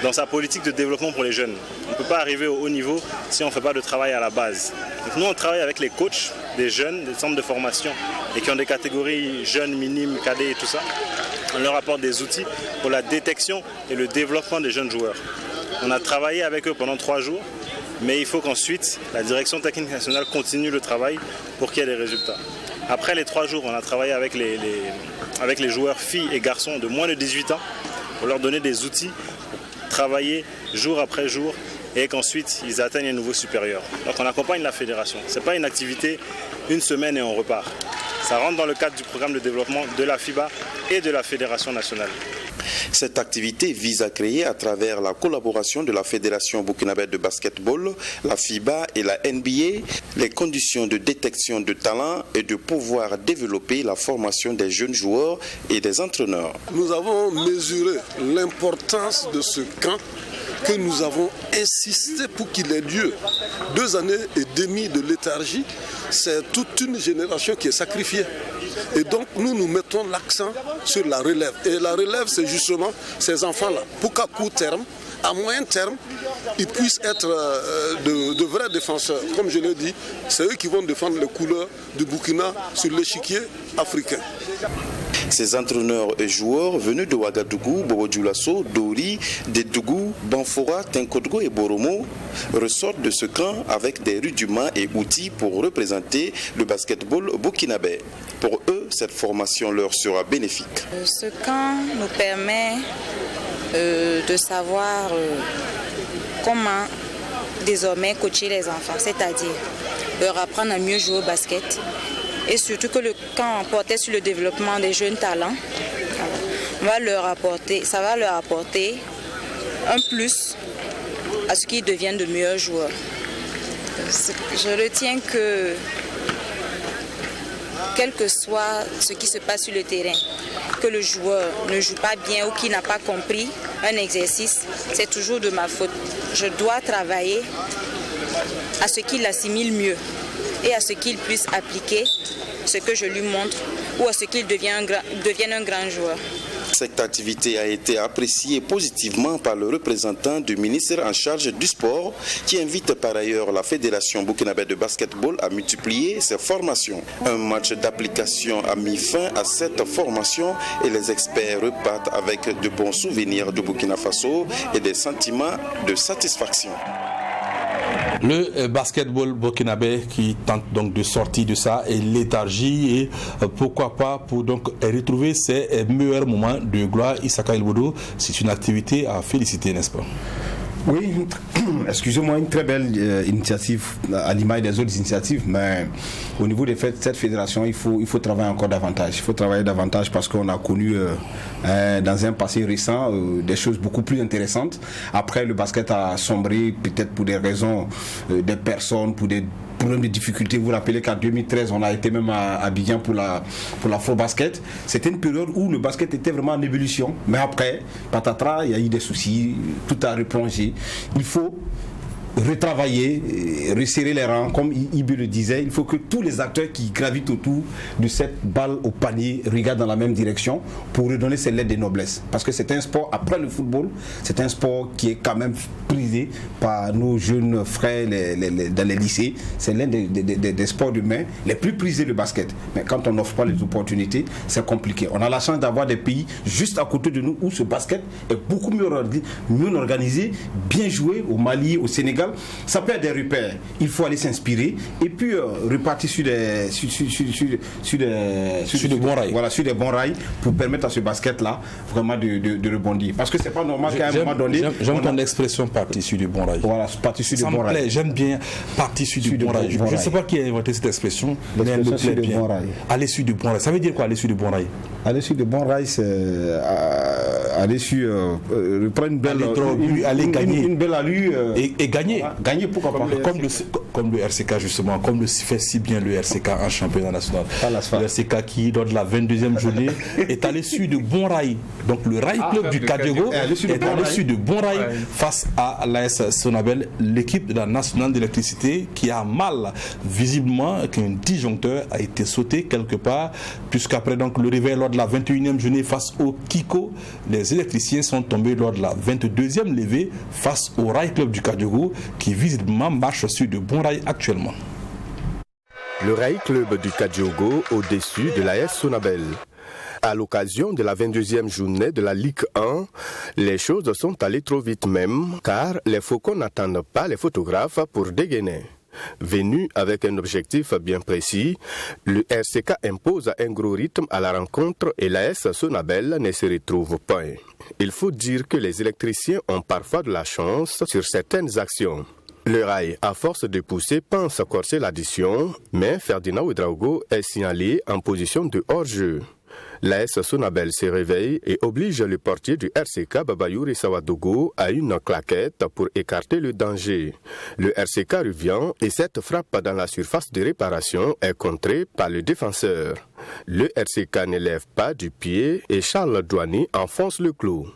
dans sa politique de développement pour les jeunes. On ne peut pas arriver au haut niveau si on ne fait pas de travail à la base. Donc nous on travaille avec les coachs des jeunes, des centres de formation et qui ont des catégories jeunes, minimes, cadets et tout ça. On leur apporte des outils pour la détection et le développement des jeunes joueurs. On a travaillé avec eux pendant 3 jours, mais il faut qu'ensuite la direction technique nationale continue le travail pour qu'il y ait des résultats. Après les 3 jours, on a travaillé avec les joueurs filles et garçons de moins de 18 ans pour leur donner des outils pour travailler jour après jour et qu'ensuite ils atteignent un niveau supérieur. Donc on accompagne la fédération. Ce n'est pas une activité une semaine et on repart. Ça rentre dans le cadre du programme de développement de la FIBA et de la Fédération nationale. Cette activité vise à créer à travers la collaboration de la Fédération burkinabé de basketball, la FIBA et la NBA, les conditions de détection de talent et de pouvoir développer la formation des jeunes joueurs et des entraîneurs. Nous avons mesuré l'importance de ce camp que nous avons insisté pour qu'il ait lieu. 2 années et demie de léthargie, c'est toute une génération qui est sacrifiée. Et donc nous mettons l'accent sur la relève. Et la relève, c'est justement ces enfants-là. Pour qu'à court terme, à moyen terme, ils puissent être de vrais défenseurs. Comme je l'ai dit, c'est eux qui vont défendre les couleurs du Burkina sur l'échiquier africain. Ces entraîneurs et joueurs venus de Ouagadougou, Bobo-Dioulasso, Dori, Dédougou, Banfora, Tinkodgo et Boromo ressortent de ce camp avec des rudiments et outils pour représenter le basketball burkinabé. Pour eux, cette formation leur sera bénéfique. Ce camp nous permet de savoir comment désormais coacher les enfants, c'est-à-dire leur apprendre à mieux jouer au basket et surtout que quand on portait sur le développement des jeunes talents, ça va leur apporter un plus à ce qu'ils deviennent de meilleurs joueurs. Je retiens que quel que soit ce qui se passe sur le terrain, que le joueur ne joue pas bien ou qu'il n'a pas compris un exercice, c'est toujours de ma faute. Je dois travailler à ce qu'il assimile mieux et à ce qu'il puisse appliquer ce que je lui montre ou à ce qu'il devienne un grand joueur. Cette activité a été appréciée positivement par le représentant du ministère en charge du sport qui invite par ailleurs la Fédération burkinabé de basketball à multiplier ses formations. Un match d'application a mis fin à cette formation et les experts repartent avec de bons souvenirs du Burkina Faso et des sentiments de satisfaction. Le basketball burkinabé qui tente donc de sortir de ça et léthargie et pourquoi pas pour donc retrouver ses meilleurs moments de gloire. Issaka El-Bodo, c'est une activité à féliciter, n'est-ce pas? Oui, excusez-moi, une très belle initiative à l'image des autres initiatives, mais au niveau de cette fédération, il faut travailler encore davantage. Il faut travailler davantage parce qu'on a connu dans un passé récent des choses beaucoup plus intéressantes. Après, le basket a sombré peut-être pour des raisons des personnes, pour des problèmes de difficultés. Vous vous rappelez qu'en 2013, on a été même à Abidjan pour la Fro Basket. C'était une période où le basket était vraiment en ébullition. Mais après, patatras, il y a eu des soucis, tout a replongé. Il faut retravailler, resserrer les rangs, comme Ibe le disait. Il faut que tous les acteurs qui gravitent autour de cette balle au panier regardent dans la même direction pour redonner ces lettres de noblesse. Parce que c'est un sport, après le football, c'est un sport qui est quand même prisé par nos jeunes frères dans les lycées. C'est l'un des sports de main les plus prisés, le basket. Mais quand on n'offre pas les opportunités, c'est compliqué. On a la chance d'avoir des pays juste à côté de nous où ce basket est beaucoup mieux organisé, bien joué, au Mali, au Sénégal. Ça peut être des repères. Il faut aller s'inspirer et puis repartir sur des bons rails. Voilà, sur des bons rails pour permettre à ce basket-là vraiment de rebondir. Parce que c'est pas normal qu'à un moment donné. J'aime ton expression partir sur du bon rail. Voilà, partir sur du bon rail. J'aime bien partir sur du bon rail. Je ne sais pas qui a inventé cette expression, mais elle me plaît bien. Aller sur du bon rail. Ça veut dire quoi, aller sur du bon rail? Aller sur du bon rail, c'est aller sur prendre une belle aller gagner une belle allure et gagner. Voilà, gagner, pourquoi pas. Comme le RCK justement, comme le fait si bien le RCK en championnat national. Le RCK qui, lors de la 22e journée, est allé sur de bons rails. Donc le rail club du Kadiogo est allé sur de bons rails face à l'AS Sonabel, l'équipe de la nationale d'électricité qui a mal, visiblement, qu'un disjoncteur a été sauté quelque part, puisqu'après donc le réveil lors de la 21e journée face au Kiko, les électriciens sont tombés lors de la 22e levée face au rail club du Kadiogo qui visiblement marche sur de bons rails actuellement. Le Rail Club du Kadiogo au-dessus de l'AS Sonabel. À l'occasion de la 22e journée de la Ligue 1, les choses sont allées trop vite même, car les Faucons n'attendent pas les photographes pour dégainer. Venu avec un objectif bien précis, le RCK impose un gros rythme à la rencontre et l'AS Sonabel ne se retrouve pas. Il faut dire que les électriciens ont parfois de la chance sur certaines actions. Le rail, à force de pousser, pense corser l'addition, mais Ferdinand Ouedraogo est signalé en position de hors-jeu. L'AS Sonabel se réveille et oblige le portier du RCK Babayouri Sawadogo à une claquette pour écarter le danger. Le RCK revient et cette frappe dans la surface de réparation est contrée par le défenseur. Le RCK ne lève pas du pied et Charles Douani enfonce le clou.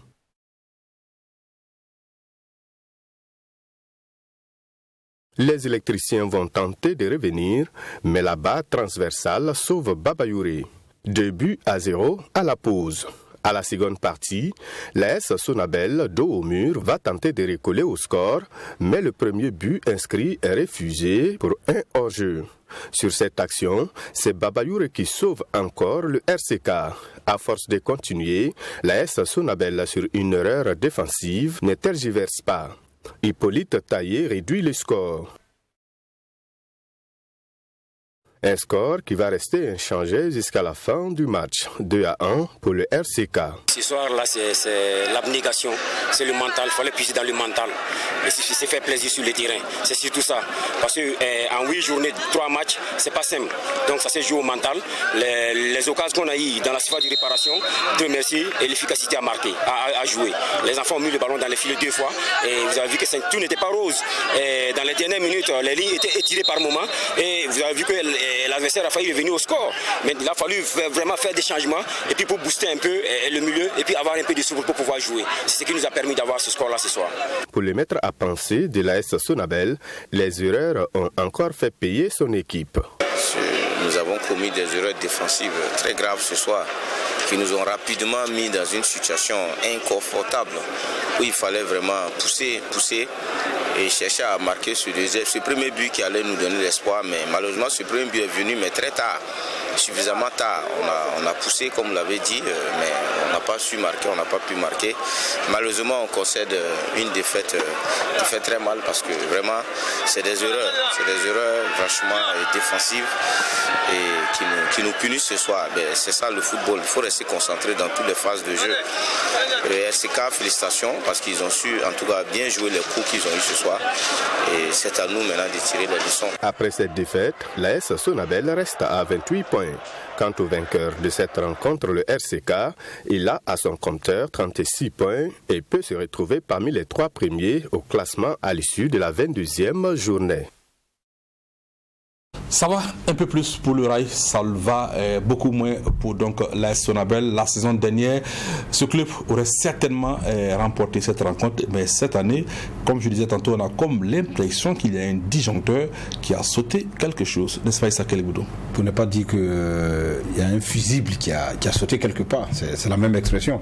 Les électriciens vont tenter de revenir, mais la barre transversale sauve Babayouri. 2-0 à la pause. À la seconde partie, l'AS Sonabel, dos au mur, va tenter de recoller au score, mais le premier but inscrit est refusé pour un hors-jeu. Sur cette action, c'est Babayouri qui sauve encore le RCK. À force de continuer, l'AS Sonabel, sur une erreur défensive, ne tergiverse pas. Hippolyte Taillé réduit le score. Un score qui va rester inchangé jusqu'à la fin du match. 2-1 pour le RCK. Ce soir-là, c'est l'abnégation, c'est le mental. Il fallait puiser dans le mental. Et c'est faire plaisir sur le terrain. C'est surtout ça. Parce qu'en 8 journées, 3 matchs, c'est pas simple. Donc ça se joue au mental. Les occasions qu'on a eues dans la surface de réparation, Dieu merci, et l'efficacité à marquer, à jouer. Les enfants ont mis le ballon dans les filets 2 fois. Et vous avez vu que tout n'était pas rose. Et dans les dernières minutes, les lignes étaient étirées par moment. Et vous avez vu que l'adversaire a failli revenir au score. Mais il a fallu vraiment faire des changements et puis pour booster un peu le milieu et puis avoir un peu de souffle pour pouvoir jouer. C'est ce qui nous a permis d'avoir ce score-là ce soir. Pour les mettre à penser de l'AS Sonabel, les erreurs ont encore fait payer son équipe. Nous avons commis des erreurs défensives très graves ce soir qui nous ont rapidement mis dans une situation inconfortable où il fallait vraiment pousser et chercher à marquer ce premier but qui allait nous donner l'espoir. Mais malheureusement, ce premier but est venu, mais très tard, suffisamment tard. On a poussé, comme vous l'avez dit, mais on n'a pas su marquer, on n'a pas pu marquer. Malheureusement, on concède une défaite qui fait très mal parce que vraiment, c'est des erreurs franchement défensives et qui nous punissent ce soir. C'est ça le football, il faut rester concentré dans toutes les phases de jeu. Le RCK, félicitations parce qu'ils ont su en tout cas bien jouer les coups qu'ils ont eu ce soir et c'est à nous maintenant de tirer les leçons. Après cette défaite, l'AS Sonabel reste à 28 points. Quant au vainqueur de cette rencontre, le RCK, il a à son compteur 36 points et peut se retrouver parmi les 3 premiers au classement à l'issue de la 22e journée. Ça va un peu plus pour le Rail, ça va beaucoup moins pour l'AS Sonabel. La saison dernière, ce club aurait certainement remporté cette rencontre, mais cette année, comme je disais tantôt, on a comme l'impression qu'il y a un disjoncteur qui a sauté quelque chose. N'est-ce pas, Issa Keleboudou? Pour ne pas dire qu'il y a un fusible qui a sauté quelque part, c'est la même expression.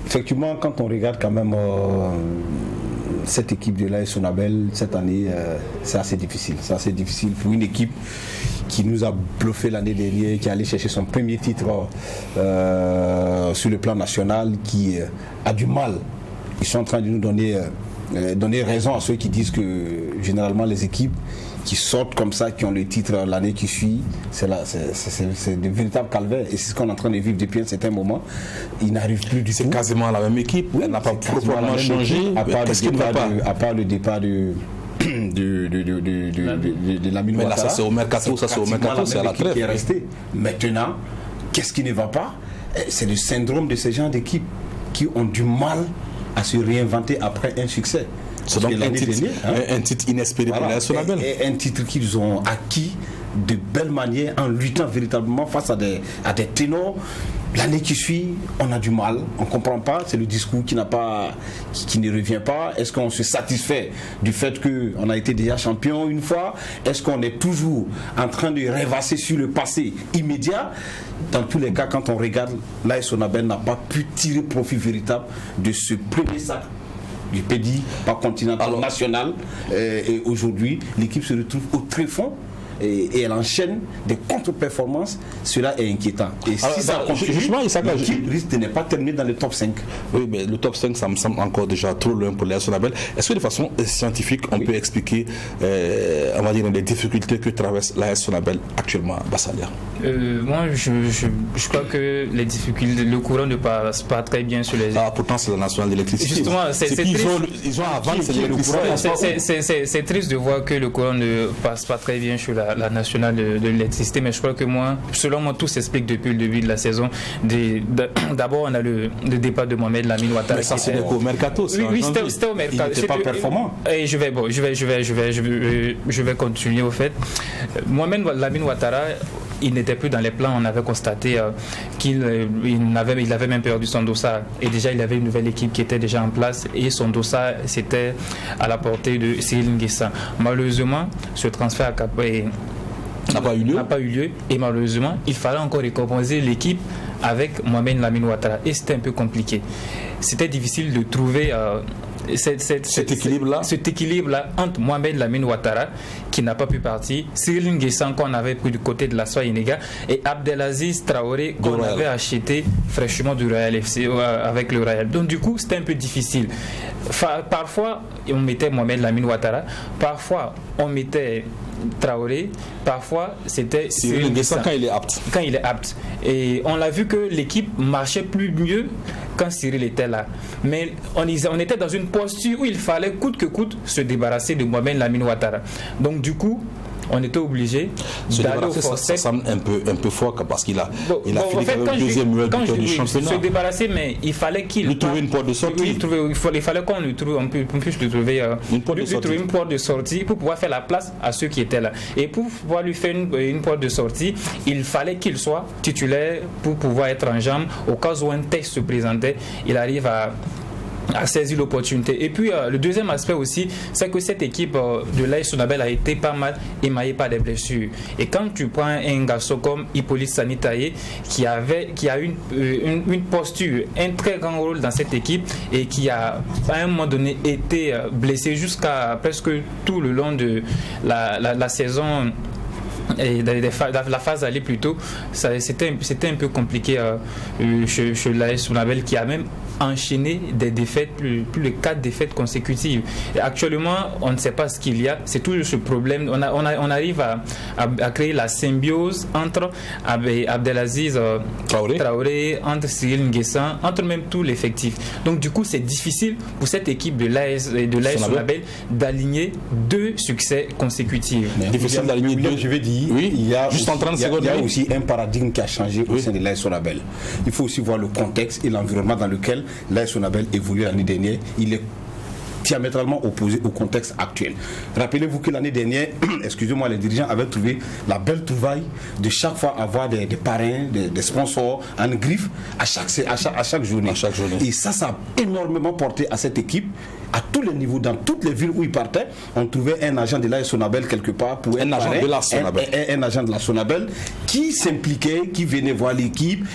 Effectivement, quand on regarde quand même cette équipe de l'AS Sonabel, cette année, c'est assez difficile. C'est assez difficile pour une équipe qui nous a bluffé l'année dernière, qui est allé chercher son premier titre sur le plan national, qui a du mal. Ils sont en train de nous donner raison à ceux qui disent que généralement les équipes qui sortent comme ça, qui ont le titre l'année qui suit, c'est de véritables calvaires. Et c'est ce qu'on est en train de vivre depuis un certain moment. Ils n'arrivent plus du tout. C'est quasiment la même équipe. Elle n'a pas proprement changé. À part le départ de Lamine Ouattara. Mais là, ça c'est au mercato, c'est à la trêve. Qui est resté. Maintenant, qu'est-ce qui ne va pas? C'est le syndrome de ces gens d'équipe qui ont du mal à se réinventer après un succès. C'est donc un titre inespéré pour l'AS Sonabel. Un titre qu'ils ont acquis de belle manière en luttant véritablement face à des ténors. L'année qui suit, on a du mal, on ne comprend pas, c'est le discours qui ne revient pas. Est-ce qu'on se satisfait du fait qu'on a été déjà champion une fois? Est-ce qu'on est toujours en train de rêvasser sur le passé immédiat? Dans tous les cas, quand on regarde, l'AS Sonabel n'a pas pu tirer profit véritable de ce premier sac du PEDI, pas continental, national. Et aujourd'hui, l'équipe se retrouve au tréfonds et elle enchaîne des contre-performances. Cela est inquiétant. Et si ça continue, l'équipe risque de ne pas terminer dans le top 5. Oui, mais le top 5, ça me semble encore déjà trop loin pour l'AS Sonabel. Est-ce que de façon scientifique, on peut expliquer, on va dire, les difficultés que traverse l'AS Sonabel actuellement, Bassalia? Moi, je crois que les difficultés, le courant ne passe pas très bien sur les... pourtant, c'est la nationale d'électricité. Justement, c'est triste. Ils ont avant, c'est triste de voir que le courant ne passe pas très bien sur la nationale de l'électricité, mais je crois que selon moi, tout s'explique depuis le début de la saison. D'abord, on a le départ de Mohamed Lamine Ouattara. Mais ça, c'est au mercato. Oui, c'était au mercato. Il n'était pas performant. Et je vais continuer au fait. Mohamed Lamine Ouattara, il n'était plus dans les plans. On avait constaté qu'il avait même perdu son dossard. Et déjà, il avait une nouvelle équipe qui était déjà en place. Et son dossard, c'était à la portée de Cyril Nguessa. Malheureusement, ce transfert n'a pas eu lieu. Et malheureusement, il fallait encore récompenser l'équipe avec Mohamed Lamine Ouattara. Et c'était un peu compliqué. c'était difficile de trouver cet équilibre-là entre Mohamed Lamine Ouattara, qui n'a pas pu partir, Cyril Nguessan qu'on avait pris du côté de la Soyenega, et Abdelaziz Traoré qu'on avait acheté fraîchement du Royal FC avec le Royal. Donc du coup, c'était un peu difficile. Parfois, on mettait Mohamed Lamine Ouattara, parfois on mettait Traoré, parfois c'était Cyril Nguessan quand il est apte. Quand il est apte. Et on l'a vu que l'équipe marchait plus mieux quand Cyril était là. Mais on était dans une posture où il fallait coûte que coûte se débarrasser de Mohamed Lamine Ouattara. Donc du coup, on était obligé d'aller au forceps. Ça semble un peu fort parce qu'il a fini avec le deuxième meilleur buteur du championnat. Se débarrasser, mais il fallait qu'il lui trouver une porte de sortie. Il fallait qu'on puisse lui trouver une porte de sortie pour pouvoir faire la place à ceux qui étaient là. Et pour pouvoir lui faire une porte de sortie, il fallait qu'il soit titulaire pour pouvoir être en jambes au cas où un test se présentait. Il arrive à saisir l'opportunité. Et puis le deuxième aspect aussi, c'est que cette équipe de l'AS Sonabel a été pas mal émaillée par des blessures. Et quand tu prends un garçon comme Hippolyte Sanitaye qui a une posture, un très grand rôle dans cette équipe et qui a à un moment donné été blessé jusqu'à presque tout le long de la saison et la phase allée plutôt, c'était un peu compliqué chez l'AS Sonabel, qui a même enchaîné des défaites, plus de 4 défaites consécutives. Et actuellement, on ne sait pas ce qu'il y a. C'est toujours ce problème. On arrive à créer la symbiose entre Abdelaziz Traoré, entre Cyril Nguessan, entre même tout l'effectif. Donc du coup, c'est difficile pour cette équipe de l'AS Sonabel d'aligner 2 succès consécutifs. Difficile d'aligner 2, je vais dire. Oui, il y a juste en 30 secondes. Il y a aussi un paradigme qui a changé au sein de l'AS Sonabel. Il faut aussi voir le contexte et l'environnement dans lequel l'AS Sonabel évolue l'année dernière. Il est diamétralement opposé au contexte actuel. Rappelez-vous que l'année dernière, excusez-moi, les dirigeants avaient trouvé la belle trouvaille de chaque fois avoir des parrains, des sponsors en griffe à chaque journée. Et ça a énormément porté à cette équipe. À tous les niveaux, dans toutes les villes où ils partaient, on trouvait un agent de l'AS Sonabel quelque part pour un agent de la Sonabel qui s'impliquait, qui venait voir l'équipe.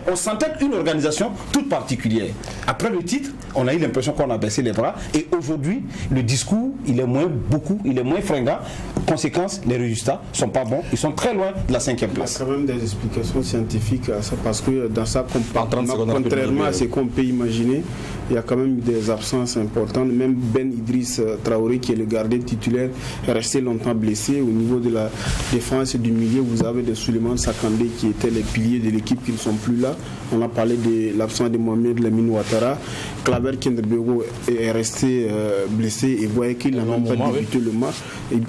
On sentait une organisation toute particulière. Après le titre, on a eu l'impression qu'on a baissé les bras. Et aujourd'hui, le discours, il est moins fringant. Conséquence, les résultats ne sont pas bons. Ils sont très loin de la 5e place. Il y a quand même des explications scientifiques à ça, parce que dans ça, contrairement à ce qu'on peut imaginer, il y a quand même des absences importantes. Même Ben Idriss Traoré, qui est le gardien titulaire, est resté longtemps blessé. Au niveau de la défense et du milieu, vous avez des Souleymane Sakandé qui étaient les piliers de l'équipe qui ne sont plus là. On a parlé de l'absence de Mohamed Lamine Ouattara. Klaber Kendebego est resté blessé et voyait qu'il n'a même pas débuté le match.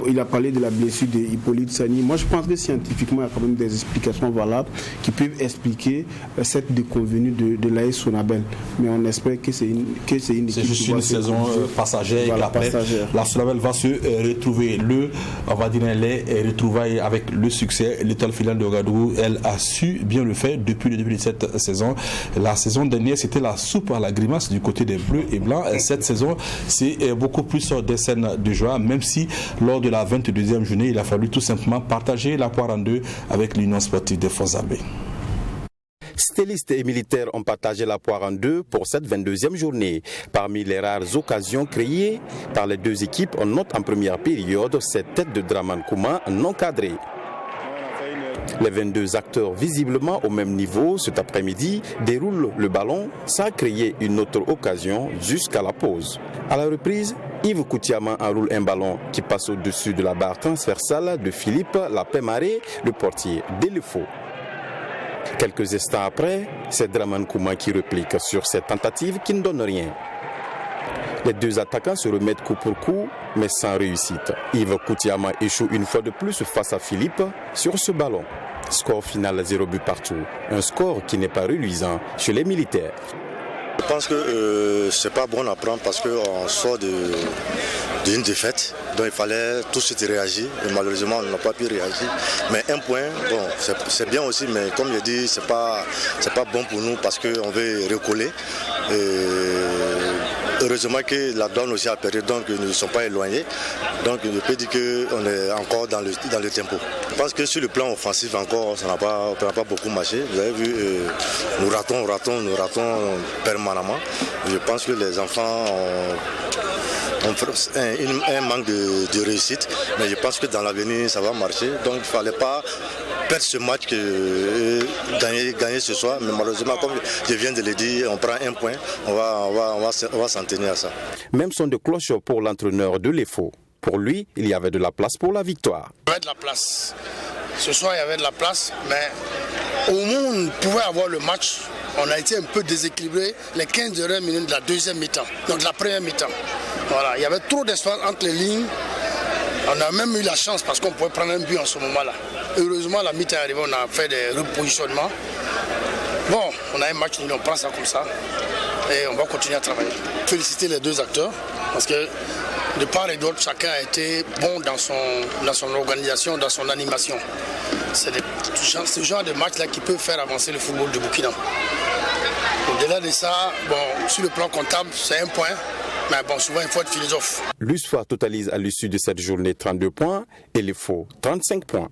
Il a parlé de la blessure de Hippolyte Sani. Moi, je pense que scientifiquement, il y a quand même des explications valables qui peuvent expliquer cette déconvenue de l'AS Sonabel. Mais on espère que c'est une équipe. C'est juste une saison passagère. Voilà, après, la Sonabel va se retrouver les retrouvailles avec le succès. L'étoile finale de Ouagadougou, elle a su bien le faire depuis le début de cette saison. La saison dernière, c'était la soupe à la grimace du côté des Bleus et Blancs. Cette saison, c'est beaucoup plus des scènes de joie, même si lors de la 22e journée, il a fallu tout simplement partager la poire en deux avec l'Union sportive des Fonds-Abbés. Stylistes et militaires ont partagé la poire en deux pour cette 22e journée. Parmi les rares occasions créées par les 2 équipes, on note en première période cette tête de Draman Kouma non cadrée. Les 22 acteurs visiblement au même niveau cet après-midi déroulent le ballon sans créer une autre occasion jusqu'à la pause. À la reprise, Yves Koutiama enroule un ballon qui passe au-dessus de la barre transversale de Philippe Lapin-Maré, le portier Delefaux. Quelques instants après, c'est Draman Kouma qui réplique sur cette tentative qui ne donne rien. Les 2 attaquants se remettent coup pour coup, mais sans réussite. Yves Koutiama échoue une fois de plus face à Philippe sur ce ballon. Score final 0 but partout. Un score qui n'est pas reluisant chez les militaires. Je pense que c'est pas bon à prendre parce qu'on sort d'une défaite. Donc il fallait tout de suite réagir. Et malheureusement, on n'a pas pu réagir. Mais un point, bon, c'est bien aussi, mais comme je dis, c'est pas bon pour nous parce qu'on veut recoller. heureusement que la douane aussi a perdu, donc ils ne sont pas éloignés. Donc je peux dire qu'on est encore dans le tempo. Je pense que sur le plan offensif encore, ça n'a pas beaucoup marché. Vous avez vu, nous ratons permanemment. Je pense que les enfants ont un manque de réussite, mais je pense que dans l'avenir ça va marcher. Donc il ne fallait pas perdre ce match, gagner ce soir, mais malheureusement, comme je viens de le dire, on prend un point, on va s'en tenir à ça. Même son de cloche pour l'entraîneur de l'EFO. Pour lui, il y avait de la place pour la victoire. Il y avait de la place. Ce soir, il y avait de la place, mais au moins on pouvait avoir le match. On a été un peu déséquilibré les 15 dernières minutes de la deuxième mi-temps, donc de la première mi-temps. Voilà, il y avait trop d'espace entre les lignes. On a même eu la chance parce qu'on pouvait prendre un but en ce moment-là. Heureusement, la mi-temps est arrivée, on a fait des repositionnements. Bon, on a un match, on prend ça comme ça et on va continuer à travailler. Féliciter les deux acteurs parce que de part et d'autre, chacun a été bon dans son organisation, dans son animation. C'est ce genre de match-là qui peut faire avancer le football du Burkina. Au-delà de ça, bon, sur le plan comptable, c'est un point. Mais bon, souvent, il faut être philosophe. L'USFA totalise à l'issue de cette journée 32 points et l'EFO 35 points.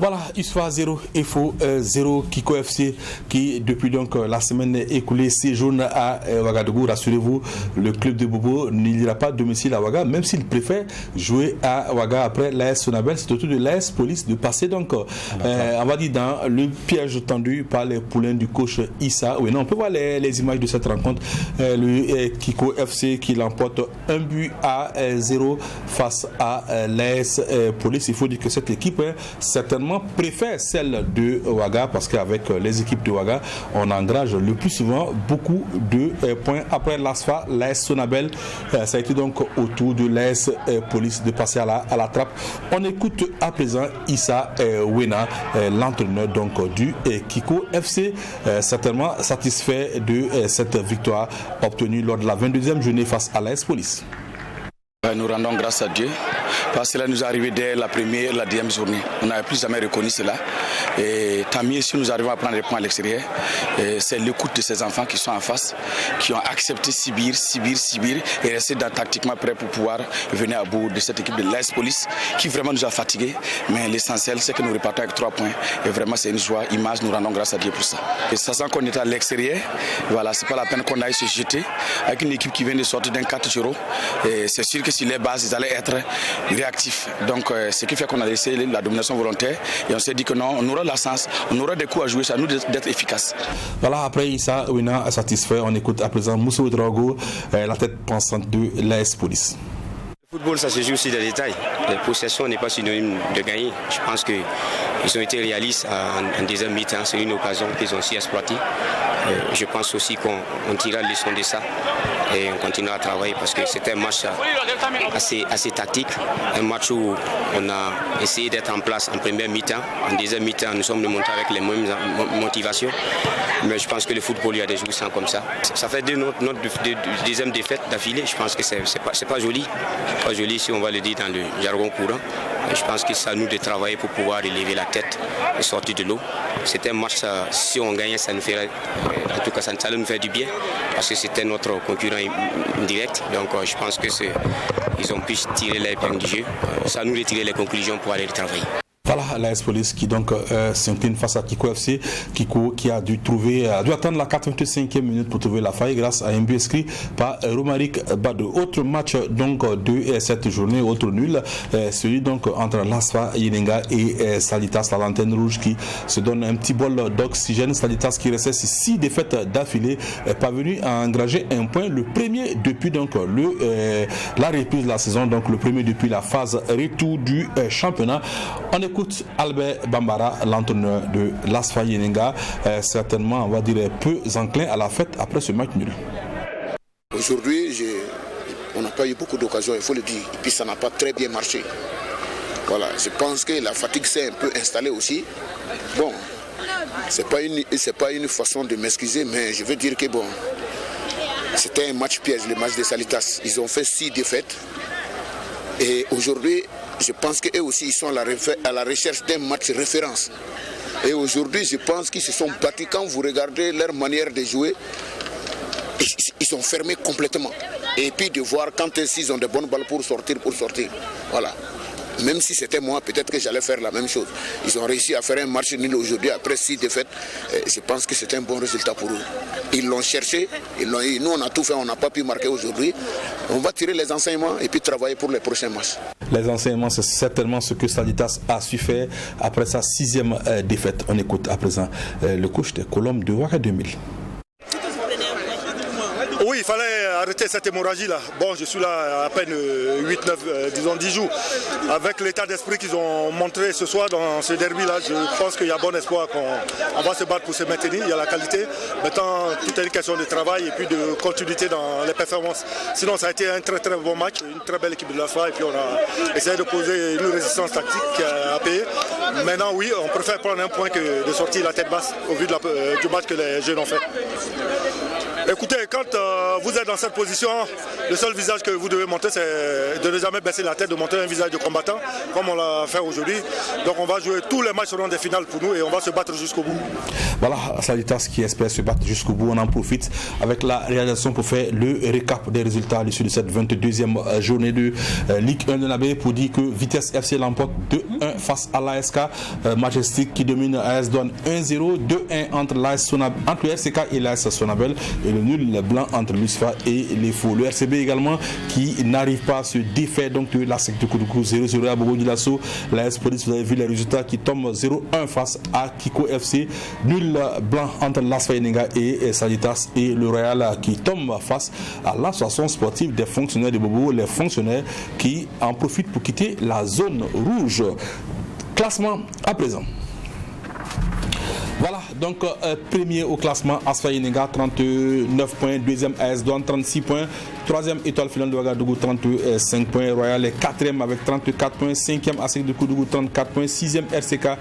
Voilà, USFA 0, EFO 0, Kiko FC qui depuis donc la semaine écoulée séjourne à Ouagadougou. Rassurez-vous, le club de Bobo n'ira pas domicile à Ouaga, même s'il préfère jouer à Ouaga après l'AS Sonabel. C'est au tour de l'AS Police de passer donc, on va dire, dans le piège tendu par les poulains du coach Issa. Oui, non, on peut voir les images de cette rencontre. Le Kiko FC qui l'emporte 1-0 face à l'AS Police. Il faut dire que cette équipe, certainement, préfère celle de Ouaga parce qu'avec les équipes de Ouaga, on engrange le plus souvent beaucoup de points. Après l'ASFA, l'AS Sonabel, ça a été donc au tour de l'AS Police de passer à la trappe. On écoute à présent Issa Wena, l'entraîneur donc du Kiko FC, certainement satisfait de cette victoire obtenue lors de la 22e journée face à l'AS Police. Nous rendons grâce à Dieu parce que cela nous est arrivé dès la première et la deuxième journée. On n'avait plus jamais reconnu cela. Et tant mieux si nous arrivons à prendre les points à l'extérieur. C'est l'écoute de ces enfants qui sont en face, qui ont accepté subir et rester tactiquement prêts pour pouvoir venir à bout de cette équipe de l'AS Police qui vraiment nous a fatigués. Mais l'essentiel, c'est que nous repartons avec 3 points. Et vraiment, c'est une joie immense. Nous rendons grâce à Dieu pour ça. Et sachant qu'on est à l'extérieur, voilà, c'est pas la peine qu'on aille se jeter avec une équipe qui vient de sortir d'un 4-0. Et c'est sûr que sur les bases, ils allaient être réactifs. Donc, ce qui fait qu'on a laissé la domination volontaire et on s'est dit que non, on aura la chance, on aura des coups à jouer, c'est à nous d'être efficaces. Voilà, après Issa Wena satisfait, on écoute à présent Moussa Ouedraogo, la tête pensante de l'AS Police. Le football, ça se joue aussi dans les détails. La possession n'est pas synonyme de gagner. Je pense qu'ils ont été réalistes en deuxième mi-temps. C'est une occasion qu'ils ont aussi exploitée. Je pense aussi qu'on tirera la leçon de ça et on continuera à travailler parce que c'était un match assez tactique. Un match où on a essayé d'être en place en première mi-temps. En deuxième mi-temps, nous sommes remontés avec les mêmes motivations. Mais je pense que le football, il y a des jours sans comme ça. Ça fait notre deuxième défaite d'affilée. Je pense que c'est pas joli. Pas joli si on va le dire dans le jargon courant. Je pense que c'est à nous de travailler pour pouvoir élever la tête et sortir de l'eau. C'était un match, si on gagnait, ça nous ferait, en tout cas, ça nous fait du bien parce que c'était notre concurrent indirect. Donc je pense que ils ont pu tirer l'épingle du jeu. C'est à nous de tirer les conclusions pour aller travailler. Voilà l'AS Police qui donc s'incline face à Kiko FC. Kiko qui a dû attendre la 85e minute pour trouver la faille grâce à un but inscrit par Romaric Badou. Autre match donc de cette journée, autre nul, celui donc entre l'ASFA Yenenga et Salitas, la lanterne rouge qui se donne un petit bol d'oxygène. Salitas qui restait 6 défaites d'affilée, parvenu à engranger un point, le premier depuis donc la reprise de la saison, donc le premier depuis la phase retour du championnat. On écoute Albert Bambara, l'entraîneur de l'ASFA Yenenga, certainement on va dire peu enclin à la fête après ce match nul. Aujourd'hui, on n'a pas eu beaucoup d'occasions, il faut le dire, et puis ça n'a pas très bien marché. Voilà, je pense que la fatigue s'est un peu installée aussi. Bon, c'est pas une façon de m'excuser, mais je veux dire que bon, c'était un match piège, le match de Salitas. Ils ont fait 6 défaites et aujourd'hui, je pense qu'eux aussi, ils sont à la recherche d'un match référence. Et aujourd'hui, je pense qu'ils se sont battus. Quand vous regardez leur manière de jouer, ils sont fermés complètement. Et puis de voir quand ils ont de bonnes balles pour sortir. Voilà. Même si c'était moi, peut-être que j'allais faire la même chose. Ils ont réussi à faire un match nul aujourd'hui après 6 défaites. Je pense que c'est un bon résultat pour eux. Ils l'ont cherché, nous on a tout fait, on n'a pas pu marquer aujourd'hui. On va tirer les enseignements et puis travailler pour les prochains matchs. Les enseignements, c'est certainement ce que Salitas a su faire après sa 6e défaite. On écoute à présent le coach des Colombes de Ouaga 2000. Oui, il fallait arrêter cette hémorragie-là. Bon, je suis là à peine 8, 9, disons 10 jours. Avec l'état d'esprit qu'ils ont montré ce soir dans ce derby-là, je pense qu'il y a bon espoir qu'on va se battre pour se maintenir. Il y a la qualité. Maintenant, tout est une question de travail et puis de continuité dans les performances. Sinon, ça a été un très très bon match, une très belle équipe de la FA et puis on a essayé de poser une résistance tactique à payer. Maintenant, oui, on préfère prendre un point que de sortir la tête basse au vu du match que les jeunes ont fait. Écoutez, quand vous êtes dans cette position, le seul visage que vous devez montrer, c'est de ne jamais baisser la tête, de montrer un visage de combattant, comme on l'a fait aujourd'hui. Donc on va jouer, tous les matchs seront des finales pour nous et on va se battre jusqu'au bout. Voilà, Salitas qui espère se battre jusqu'au bout. On en profite avec la réalisation pour faire le récap des résultats à l'issue de cette 22e journée de Ligue 1 de la baie pour dire que Vitesse FC l'emporte 2-1 face à l'ASK Majestic qui domine AS Douane 1-0, 2-1 entre le RCK et l'AS Sonabel et le nul blanc entre l'USFA et les Faux. Le RCB également qui n'arrive pas à se défaire donc de la secte de Koudougou 0-0 à Bobo Dioulasso. L'AS Police, vous avez vu les résultats qui tombent 0-1 face à Kiko FC. Nul blanc entre l'ASFA Yenenga et Salitas et le Royal qui tombe face à l'association sportive des fonctionnaires de Bobo, les fonctionnaires qui en profitent pour quitter la zone rouge. Classement à présent. Voilà, donc premier au classement, Asfa Yenenga, 39 points, deuxième AS Douane, 36 points, troisième Étoile Filante de Ouagadougou, 35 points, Royal est quatrième avec 34 points, cinquième ASEC de Koudougou, 34 points, sixième RCK,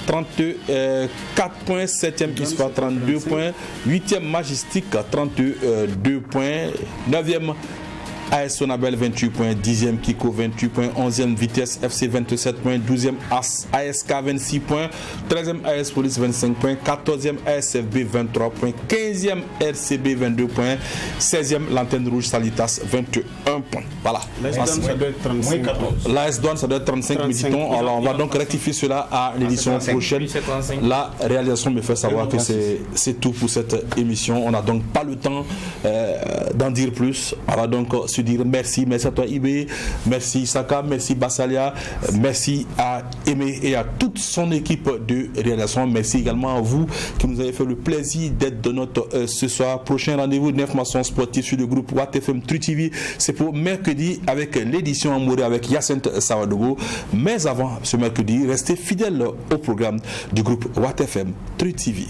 34 points, 7e ISPA, 32 points, 8e Majestic, 32 points, 9e AS Sonabel 28 points, 10e Kiko 28 points, 11e Vitesse FC 27 points, 12e ASK 26 points, 13e AS Police 25 points, 14e ASFB 23 points, 15e RCB 22 points, 16e Lanterne Rouge Salitas 21 points. Voilà. L'AS Douane ça doit être 35. L'AS Douane ça doit être 35 me dit-on. Alors on va donc rectifier cela à l'édition prochaine. La réalisation me fait savoir que c'est tout pour cette émission. On n'a donc pas le temps d'en dire plus. On va donc dire merci à toi Ibé, merci Saka, merci Bassalia, merci à Aimé et à toute son équipe de réalisation. Merci également à vous qui nous avez fait le plaisir d'être de notre ce soir. Prochain rendez-vous de 9 maçons sportifs sur le groupe WattFM Tru TV. C'est pour mercredi avec l'édition Amouré avec Yacinthe Sawadogo. Mais avant ce mercredi, restez fidèles au programme du groupe WattFM Tru TV.